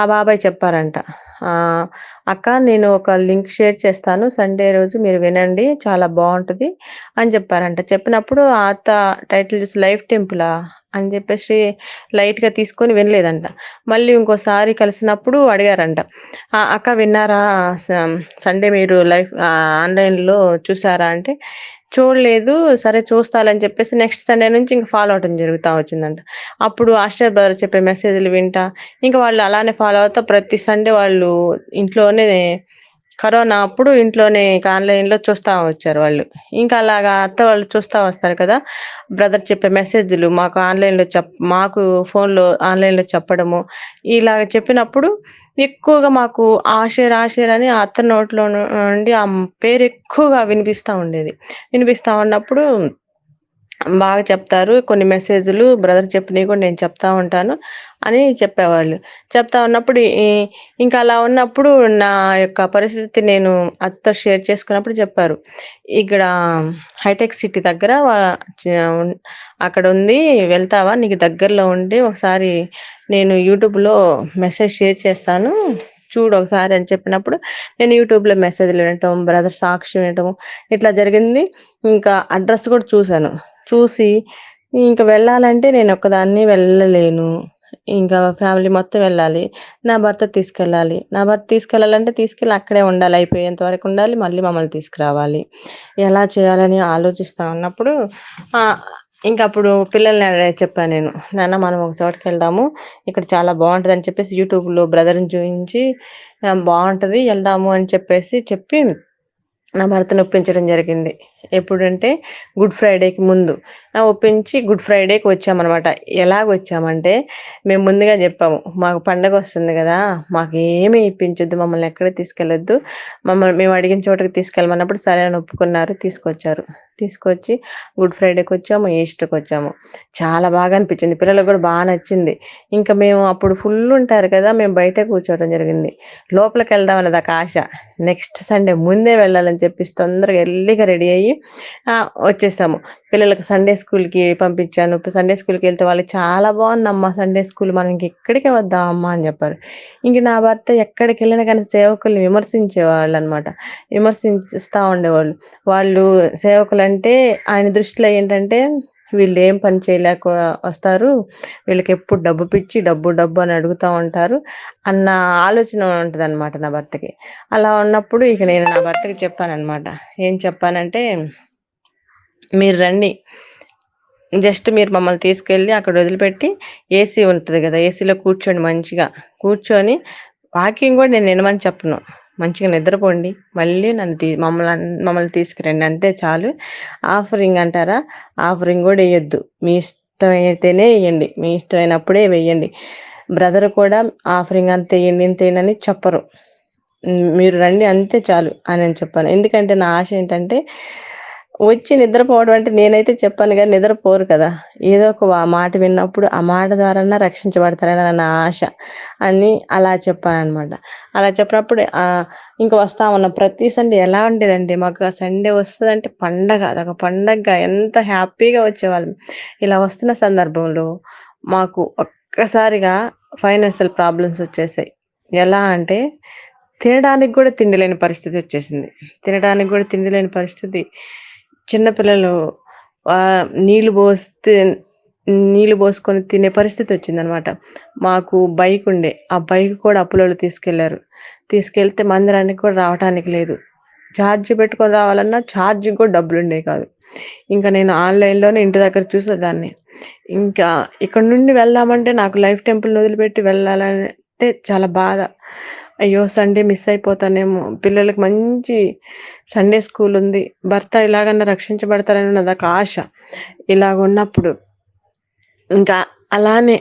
ఆ బాబాయ్ చెప్పారంట, అక్క నేను ఒక లింక్ షేర్ చేస్తాను, సండే రోజు మీరు వినండి, చాలా బాగుంటుంది అని చెప్పారంట. చెప్పినప్పుడు ఆ అత్త టైటిల్ చూసి లైఫ్ టెంపులా అని చెప్పేసి లైట్గా తీసుకొని వినలేదంట. మళ్ళీ ఇంకోసారి కలిసినప్పుడు అడిగారంట, అక్క విన్నారా, సండే మీరు ఆన్లైన్లో చూసారా అంటే చూడలేదు, సరే చూస్తాలని చెప్పేసి నెక్స్ట్ సండే నుంచి ఇంకా ఫాలో అవటం జరుగుతూ వచ్చిందంట. అప్పుడు ఆస్టర్ బ్రదర్ చెప్పే మెసేజ్లు వింటా ఇంకా వాళ్ళు అలానే ఫాలో అవుతా ప్రతి సండే వాళ్ళు ఇంట్లోనే, కరోనా అప్పుడు ఇంట్లోనే ఆన్లైన్లో చూస్తూ వచ్చారు వాళ్ళు. ఇంకా అలాగా అత్త వాళ్ళు చూస్తూ వస్తారు కదా, బ్రదర్ చెప్పే మెసేజ్లు మాకు మాకు ఫోన్లో ఆన్లైన్లో చెప్పడము ఇలాగ చెప్పినప్పుడు ఎక్కువగా మాకు ఆషేర్ అని ఆ అత్త నోట్లో నుండి ఆ పేరు ఎక్కువగా వినిపిస్తూ ఉన్నప్పుడు బాగా చెప్తారు కొన్ని మెసేజ్లు, బ్రదర్ చెప్పినవి కూడా నేను చెప్తా ఉంటాను అని చెప్పేవాళ్ళు. చెప్తా ఉన్నప్పుడు ఇంకా అలా ఉన్నప్పుడు నా యొక్క పరిస్థితి నేను అత్తతో షేర్ చేసుకున్నప్పుడు చెప్పారు, ఇక్కడ హైటెక్ సిటీ దగ్గర అక్కడ ఉంది, వెళ్తావా, నీకు దగ్గరలో ఉండి ఒకసారి నేను యూట్యూబ్లో మెసేజ్ షేర్ చేస్తాను చూడు ఒకసారి అని చెప్పినప్పుడు నేను యూట్యూబ్లో మెసేజ్లు వినటం, బ్రదర్ సాక్షి వినటం ఇట్లా జరిగింది. ఇంకా అడ్రస్ కూడా చూశాను. చూసి ఇంకా వెళ్ళాలంటే నేను ఒక్కదాన్ని వెళ్ళలేను, ఇంకా ఫ్యామిలీ మొత్తం వెళ్ళాలి. నా భర్త తీసుకెళ్ళాలి. నా భర్త తీసుకెళ్ళాలంటే తీసుకెళ్ళి అక్కడే ఉండాలి. అయిపోయేంత వరకు ఉండాలి. మళ్ళీ మమ్మల్ని తీసుకురావాలి. ఎలా చేయాలని ఆలోచిస్తా ఉన్నప్పుడు ఇంకప్పుడు పిల్లల్ని చెప్పా నేను. నాన్న మనం ఒక చోటుకెళ్దాము. ఇక్కడ చాలా బావుంటదని చెప్పేసి యూట్యూబ్‌లో బ్రదర్‌ని చూయించి బావుంటది ఎళ్దాము అని చెప్పి నా భర్తను ఒప్పించడం జరిగింది. ఎప్పుడంటే గుడ్ ఫ్రైడేకి ముందు. ఒప్పించి గుడ్ ఫ్రైడేకి వచ్చామనమాట. ఎలాగొచ్చామంటే మేము ముందుగా చెప్పాము. మాకు పండగొస్తుంది గదా! మాకేమీ ఇప్పించొద్దు. మమ్మల్ని ఎక్కడికి తీసుకెళ్ళొద్దు. మేము అడిగిన చోటకి తీసుకెళ్ళమన్నప్పుడు సరే అని ఒప్పుకున్నారు. తీసుకొచ్చారు. తీసుకొచ్చి గుడ్ ఫ్రైడేకొచ్చాము, ఈస్టర్‌కొచ్చాము. చాలా బాగా అనిపించింది. పిల్లలకు కూడా బా నచ్చింది. ఇంకా మేము అప్పుడు ఫుల్ ఉంటారు కదా! మేము బయటే కూర్చోవడం జరిగింది. లోపలికెళ్దాం అన్నది ఒక ఆశ. నెక్స్ట్ సండే ముందే వెళ్ళాలని చెప్పేసి తొందరగా ఎర్లీగా రెడీ అయ్యి వచ్చేసాము. పిల్లలకు సండే స్కూల్‌కి పంపించాను. సండే స్కూల్‌కి వెళ్తే వాళ్ళు చాలా బావుందమ్మా సండే స్కూల్. మనం ఇంకెక్కడికే వద్దాం అమ్మా అని చెప్పారు. ఇంక నా భర్త ఎక్కడికెళ్ళినా కానీ సేవకుల్ని విమర్శించేవాళ్ళనమాట. విమర్శిస్తా ఉండేవాళ్ళు. వాళ్ళు సేవకులంటే ఆయన దృష్టిలో ఏంటంటే వీళ్ళేం పని చేయలేక వస్తారు. వీళ్ళకెప్పుడు డబ్బు పిచ్చి, డబ్బు డబ్బు అని అడుగుతా ఉంటారు అన్న ఆలోచన ఉంటదనమాట నా భర్తకి. అలా ఉన్నప్పుడు ఇక నేను నా భర్తకి చెప్పాననమాట. ఏం చెప్పానంటే, మీరు రండి. జస్ట్ మీరు మమ్మల్ని తీసుకెళ్ళి అక్కడ వదిలిపెట్టి ఏసీ ఉంటది గదా! ఏసీలో కూర్చోండి మంచిగా. కూర్చొని వాకింగ్ గూడా నేను వినమని చెప్పను. మంచిగా నిద్రపోండి. మళ్ళీ మమ్మల్ని తీసుకురండి అంతే చాలు. ఆఫరింగ్ అంటారా? ఆఫరింగ్ గూడా ఎయొద్దు. మీ ఇష్టమైతేనే ఎయండి. మీ ఇష్టమైనప్పుడే వెయ్యండి. బ్రదర్ కూడా ఆఫరింగ్ అంతెయ్యండి, ఇంతెయ్యండి అని చెప్పరు. మీరు రండి అంతే చాలు అని చెప్పాను. ఎందుకంటే నా ఆశ ఏంటంటే వచ్చి నిద్రపోవడం అంటే నేనైతే చెప్పాను గానీ నిద్రపోరు కదా! ఏదో ఒక మాట విన్నప్పుడు ఆ మాట ద్వారాన్నా రక్షించబడతారని నా ఆశ అని అలా చెప్పాననమాట. అలా చెప్పినప్పుడు ఇంక వస్తా ఉన్న ప్రతి సండే ఎలా ఉండేదంటే మాకు ఆ సండే వస్తదంటే పండగ. అదొక పండగగా ఎంత హ్యాపీగా వచ్చేవాళ్ళం. ఇలా వస్తున్న సందర్భంలో మాకు ఒక్కసారిగా ఫైనాన్షియల్ ప్రాబ్లమ్స్ వచ్చేసాయి. ఎలా అంటే తినడానికి గూడా తిండి లేని పరిస్థితి వచ్చేసింది. తినడానికి గూడా తిండి లేని పరిస్థితి. చిన్న పిల్లలు నీళ్లు పోసుకొని తినే పరిస్థితి వచ్చిందనమాట. మాకు బైక్ ఉండే. ఆ బైక్ కూడా అప్పులోళ్ళు తీసుకెళ్లారు. తీసుకెళ్తే మందిరానికి కూడా రావటానికి లేదు. ఛార్జ్ పెట్టుకొని రావాలన్నా ఛార్జ్‌కి కూడా డబ్బులుండేవి కాదు. ఇంకా నేను ఆన్‌లైన్‌లోనే ఇంటి దగ్గర చూసేదాన్ని. ఇంకా ఇక్కడ నుండి వెళ్దామంటే నాకు లైఫ్ టెంపుల్‌ని వదిలిపెట్టి వెళ్ళాలంటే చాలా బాధ. అయ్యో! సండే మిస్ అయిపోతానేమో. పిల్లలకి మంచి సండే స్కూల్ ఉంది. భర్త ఎలాగన్నా రక్షించబడతారని నాదొక ఆశ. ఇలాగున్నప్పుడు ఇంకా అలానే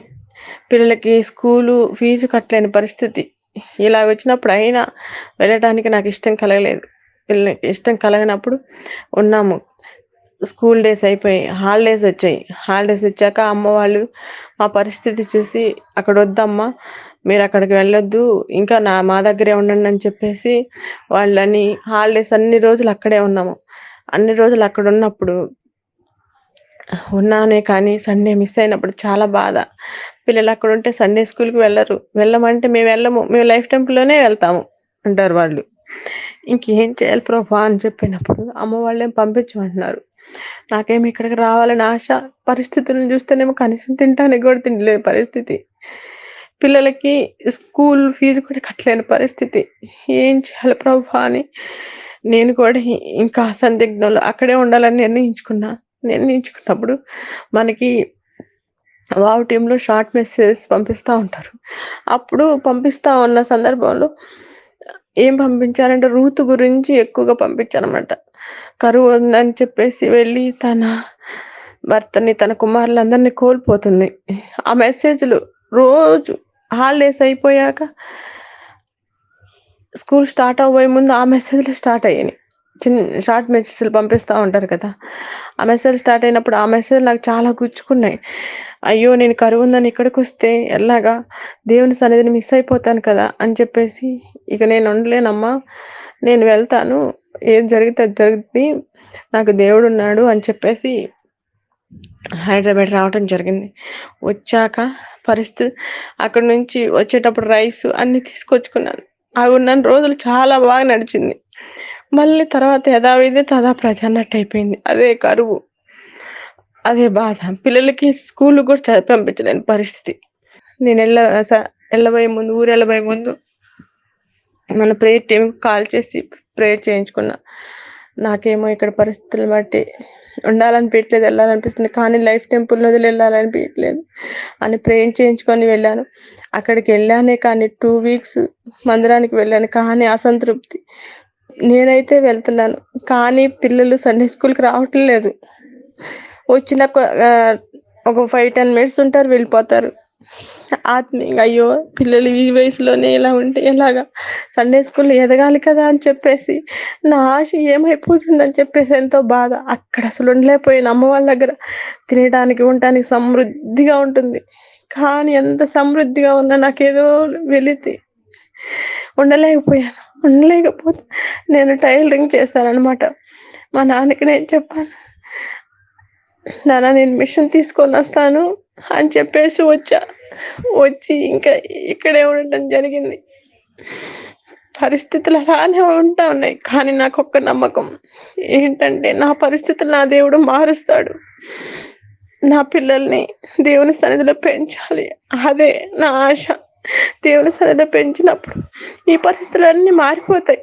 పిల్లలకి స్కూలు ఫీజు కట్టలేని పరిస్థితి. ఇలా వచ్చినప్పుడు అయినా వెళ్ళటానికి నాకు ఇష్టం కలగలేదు. ఇష్టం కలగనప్పుడు ఉన్నాము. స్కూల్ డేస్ అయిపోయాయి. హాలిడేస్ వచ్చాయి. హాలిడేస్ వచ్చాక అమ్మ వాళ్ళు మా పరిస్థితి చూసి అక్కడొద్దమ్మా, మీరక్కడికి వెళ్ళొద్దు. ఇంకా మా దగ్గరే ఉండండి అని చెప్పేసి వాళ్ళని హాలిడేస్ అన్ని రోజులు అక్కడే ఉన్నాము. అన్ని రోజులు అక్కడున్నప్పుడు ఉన్నానే కానీ సండే మిస్ అయినప్పుడు చాలా బాధ. పిల్లలు అక్కడుంటే సండే స్కూల్‌కి వెళ్ళరు. వెళ్ళమంటే మేము వెళ్ళము. మేము లైఫ్ టెంపుల్‌లోనే వెళ్తాము అంటారు వాళ్ళు. ఇంకేం చేయాలి ప్రభా అని చెప్పినప్పుడు అమ్మ వాళ్ళేం పంపించమంటున్నారు. నాకేమో ఇక్కడికి రావాలని ఆశ. పరిస్థితులను చూస్తేనేమో కనీసం తినటానికి కూడా తిండి లేని పరిస్థితి. పిల్లలకి స్కూల్ ఫీజు కూడా కట్టలేని పరిస్థితి. ఏం చేయాలి ప్రభా అని నేను కూడా ఇంకా సందిగ్ధంలో అక్కడే ఉండాలని నిర్ణయించుకున్నప్పుడు మనకి వావ్ టీమ్‌లో షార్ట్ మెసేజెస్ పంపిస్తా ఉంటారు. అప్పుడు పంపిస్తా ఉన్న సందర్భంలో ఏం పంపించారంటే రూతు గురించి ఎక్కువగా పంపించారనమాట. కరువు ఉందని చెప్పేసి వెళ్ళి తన భర్తని, తన కుమారులందరినీ కోల్పోతుంది. ఆ మెసేజ్‌లు రోజు హాలిడేస్ అయిపోయాక స్కూల్ స్టార్ట్ అవ్వబోయే ముందు ఆ మెసేజ్‌లు స్టార్ట్ అయ్యాయి. షార్ట్ మెసేజ్‌లు పంపిస్తా ఉంటారు కదా! ఆ మెసేజ్ స్టార్ట్ అయినప్పుడు ఆ మెసేజ్ నాకు చాలా గుచ్చుకున్నాయి. అయ్యో! నేను కరువు ఉందని ఇక్కడికొస్తే ఎలాగా? దేవుని సన్నిధిని మిస్ అయిపోతాను కదా! అని చెప్పేసి ఇక నేను ఉండలేనమ్మా. నేను వెళ్తాను. ఏది జరిగితే అది జరుగుద్ది. నాకు దేవుడున్నాడు అని చెప్పేసి హైదరాబాద్ రావటం జరిగింది. వచ్చాక పరిస్థితి అక్కడి నుంచి వచ్చేటప్పుడు రైస్ అన్నీ తీసుకొచ్చుకున్నాను. అవి ఉన్న రోజులు చాలా బాగా నడిచింది. మళ్ళీ తర్వాత యథావిధి తథాప్రథ అన్నట్టు అయిపోయింది. అదే కరువు. అదే బాధ. పిల్లలకి స్కూలుకి కూడా పంపించలేని పరిస్థితి. నేను ఊరు వెళ్ళబోయే ముందు మన ప్రేయర్ టీం కాల్ చేసి ప్రేయర్ చేయించుకున్నా. నాకేమో ఇక్కడ పరిస్థితులను బట్టి ఉండాలనిపించలేదు, వెళ్ళాలనిపిస్తుంది, కానీ లైఫ్ టెంపుల్ వదిలి వెళ్ళాలనిపించలేదు అని ప్రేయర్ చేయించుకొని వెళ్ళాను. అక్కడికి వెళ్ళానే కానీ 2 weeks మందిరానికి వెళ్ళాను, కానీ అసంతృప్తి. నేనైతే వెళ్తున్నాను, కానీ పిల్లలు సండే స్కూల్కి రావట్లేదు. వచ్చిన ఒక 5-10 minutes ఉంటారు, వెళ్ళిపోతారు. ఆత్మీయంగా అయ్యో పిల్లలు ఈ వయసులోనే ఇలా ఉంటే ఎలాగా, సండే స్కూల్లో ఎదగాలి కదా అని చెప్పేసి నా ఆశ ఏమైపోతుందని చెప్పేసి ఎంతో బాధ. అక్కడ అసలు ఉండలేకపోయాను. అమ్మ వాళ్ళ దగ్గర తినడానికి ఉండటానికి సమృద్ధిగా ఉంటుంది, కానీ ఎంత సమృద్ధిగా ఉన్నా నాకేదో వెలితి ఉండలేకపోతే నేను టైలరింగ్ చేస్తానన్నమాట. మా నాన్నకి నేను చెప్పాను, నాన్న నేను మిషన్ తీసుకొని వస్తాను అని చెప్పేసి వచ్చి ఇంకా ఇక్కడే ఉండటం జరిగింది. పరిస్థితులు అలానే ఉంటా ఉన్నాయి, కానీ నాకు ఒక్క నమ్మకం ఏంటంటే నా పరిస్థితులు నా దేవుడు మారుస్తాడు. నా పిల్లల్ని దేవుని సన్నిధిలో పెంచాలి, అదే నా ఆశ. దేవుని సన్నిధిలో పెంచినప్పుడు ఈ పరిస్థితులన్నీ మారిపోతాయి.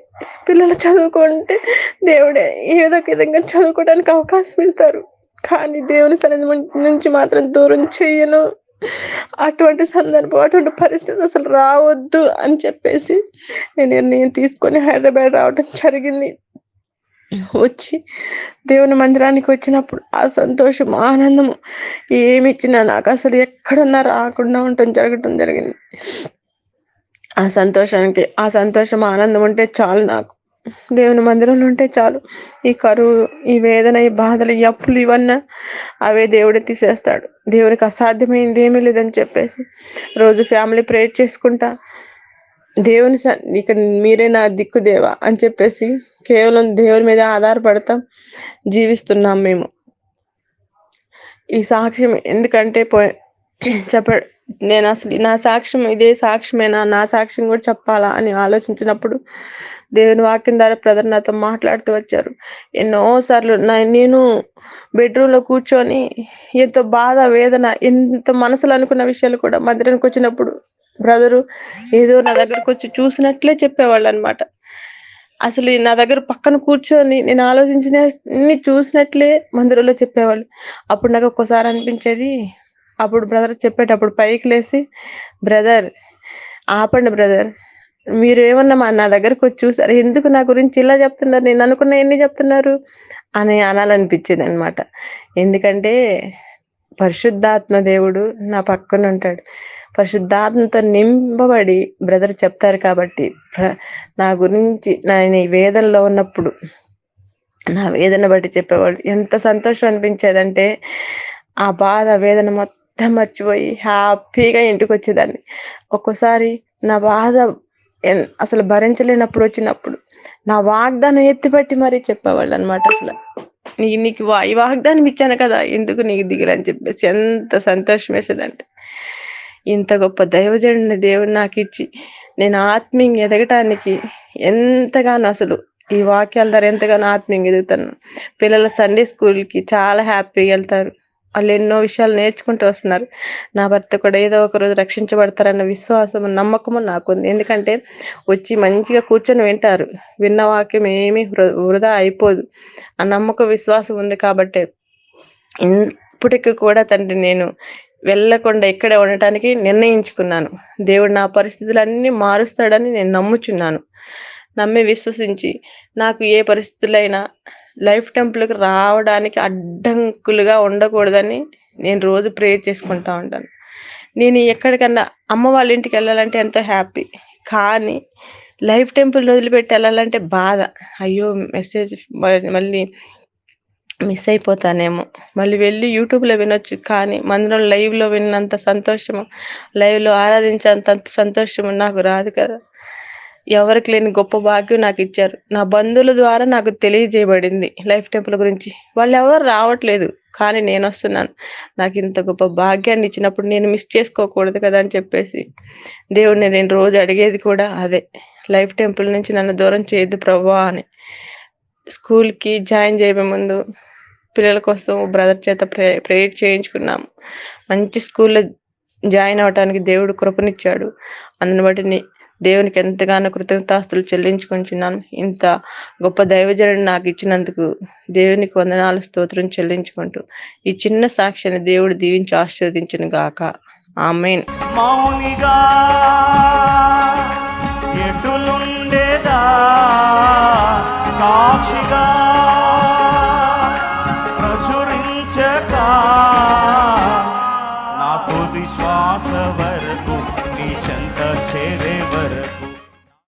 పిల్లలు చదువుకుంటే దేవుడే ఏదో ఒక విధంగా చదువుకోవడానికి అవకాశం ఇస్తారు, కానీ దేవుని సన్నిధి నుంచి మాత్రం దూరం చెయ్యను. అటువంటి సందర్భం, అటువంటి పరిస్థితి అసలు రావద్దు అని చెప్పేసి నేను నిర్ణయం తీసుకొని హైదరాబాద్ రావడం జరిగింది. వచ్చి దేవుని మందిరానికి వచ్చినప్పుడు ఆ సంతోషం, ఆనందము ఏమి ఇచ్చినా నాకు అసలు ఎక్కడున్నా రాకుండా జరగటం జరిగింది. ఆ సంతోషం, ఆనందం ఉంటే చాలు నాకు. దేవుని మందిరంలో ఉంటే చాలు. ఈ కరువు, ఈ వేదన, ఈ బాధలు, ఈ అప్పులు ఇవన్నీ అవే దేవుడే తీసేస్తాడు. దేవునికి అసాధ్యమైంది ఏమీ లేదని చెప్పేసి రోజు ఫ్యామిలీ ప్రేయర్ చేసుకుంటా, దేవుని ఇక మీరే నా దిక్కు దేవా అని చెప్పేసి కేవలం దేవుని మీద ఆధారపడతాం జీవిస్తున్నాం మేము. ఈ సాక్ష్యం ఎందుకంటే నేను అసలు నా సాక్ష్యం ఇదే సాక్ష్యమేనా, నా సాక్ష్యం కూడా చెప్పాలా అని ఆలోచించినప్పుడు దేవుని వాక్యం ద్వారా బ్రదర్ నాతో మాట్లాడుతూ వచ్చారు. ఎన్నోసార్లు నేను బెడ్రూమ్లో కూర్చొని ఎంతో బాధ, వేదన, ఎంత మనసులో అనుకున్న విషయాలు కూడా మందిరానికి వచ్చినప్పుడు బ్రదరు ఏదో నా దగ్గరకు వచ్చి చూసినట్లే చెప్పేవాళ్ళు అనమాట. అసలు నా దగ్గర పక్కన కూర్చొని నేను ఆలోచించినన్ని చూసినట్లే మందిరంలో చెప్పేవాళ్ళు. అప్పుడు నాకు ఒక్కోసారి అనిపించేది, అప్పుడు బ్రదర్ చెప్పేటప్పుడు పైకి లేసి, బ్రదర్ ఆపండి బ్రదర్, మీరు ఏమన్నా నా దగ్గరకు వచ్చి చూసారు, ఎందుకు నా గురించి ఇలా చెప్తున్నారు, నేను అనుకున్న ఎన్ని చెప్తున్నారు అని అనాలనిపించేది అనమాట. ఎందుకంటే పరిశుద్ధాత్మ దేవుడు నా పక్కన ఉంటాడు. పరిశుద్ధాత్మతో నింపబడి బ్రదర్ చెప్తారు కాబట్టి నా గురించి నేను ఈ వేదనలో ఉన్నప్పుడు నా వేదన బట్టి చెప్పేవాళ్ళు. ఎంత సంతోషం అనిపించేదంటే ఆ బాధ, వేదన మొత్తం మర్చిపోయి హ్యాపీగా ఇంటికి వచ్చేదాన్ని. ఒక్కోసారి నా బాధ అసలు భరించలేనప్పుడు వచ్చినప్పుడు నా వాగ్దానం ఎత్తిపెట్టి మరీ చెప్పేవాళ్ళు అనమాట. అసలు నీకు ఈ వాగ్దానం ఇచ్చాను కదా, ఎందుకు నీకు దిగులని చెప్పేసి ఎంత సంతోషం వేసేదంటే, ఇంత గొప్ప దైవజనుడిని దేవుడు నాకు ఇచ్చి నేను ఆత్మీయంగా ఎదగటానికి ఎంతగానో, అసలు ఈ వాక్యాల ద్వారా ఎంతగానో ఆత్మీయంగా ఎదుగుతాను. పిల్లల సండే స్కూల్కి చాలా హ్యాపీగా వెళ్తారు, వాళ్ళు ఎన్నో విషయాలు నేర్చుకుంటూ వస్తున్నారు. నా భర్త కూడా ఏదో ఒక రోజు రక్షించబడతారన్న విశ్వాసం, నమ్మకము నాకుంది. ఎందుకంటే వచ్చి మంచిగా కూర్చొని వింటారు, విన్న వాక్యం ఏమీ వృధా అయిపోదు, ఆ నమ్మకం, విశ్వాసం ఉంది. కాబట్టి ఇప్పటికీ కూడా తండ్రి నేను వెళ్ళకుండా ఇక్కడే ఉండటానికి నిర్ణయించుకున్నాను. దేవుడు నా పరిస్థితులన్నీ మారుస్తాడని నేను నమ్ముచున్నాను. నమ్మి విశ్వసించి నాకు ఏ పరిస్థితులైనా లైఫ్ టెంపుల్కి రావడానికి అడ్డంకులుగా ఉండకూడదని నేను రోజు ప్రేయర్ చేసుకుంటా ఉంటాను. నేను ఎక్కడికన్నా అమ్మ వాళ్ళ ఇంటికి వెళ్ళాలంటే ఎంతో హ్యాపీ, కానీ లైఫ్ టెంపుల్ వదిలిపెట్టి వెళ్ళాలంటే బాధ. అయ్యో మెసేజ్ మళ్ళీ మిస్ అయిపోతానేమో, మళ్ళీ వెళ్ళి యూట్యూబ్లో వినొచ్చు, కానీ మందిరం లైవ్లో విన్నంత సంతోషము, లైవ్లో ఆరాధించేంత సంతోషము నాకు రాదు కదా. ఎవరికి లేని గొప్ప భాగ్యం నాకు ఇచ్చారు. నా బంధువుల ద్వారా నాకు తెలియజేయబడింది లైఫ్ టెంపుల్ గురించి. వాళ్ళు ఎవరు రావట్లేదు, కానీ నేను వస్తున్నాను. నాకు ఇంత గొప్ప భాగ్యాన్ని ఇచ్చినప్పుడు నేను మిస్ చేసుకోకూడదు కదా అని చెప్పేసి దేవుడిని నేను రోజు అడిగేది కూడా అదే, లైఫ్ టెంపుల్ నుంచి నన్ను దూరం చేయొద్దు ప్రభువా అని. స్కూల్కి జాయిన్ చేయబోయే ముందు పిల్లల కోసం బ్రదర్ చేత ప్రేయర్ చేయించుకున్నాము. మంచి స్కూల్లో జాయిన్ అవ్వటానికి దేవుడు కృపనిచ్చాడు. అందుని బట్టి దేవునికి ఎంతగానో కృతజ్ఞతాస్తులు చెల్లించుకుంటున్నాను. ఇంత గొప్ప దైవజనుడు నాకు ఇచ్చినందుకు దేవునికి వందనాలు, స్తోత్రం చెల్లించుకుంటూ ఈ చిన్న సాక్ష్యాన్ని దేవుడు దీవించి ఆశీర్వదించును గాక. ఆమేన్. మౌనిగా ఎటులుండేదా సాక్షిగా ప్రచురించక నా తుది శ్వాస వరకు నీ చెంత చేరే వరకు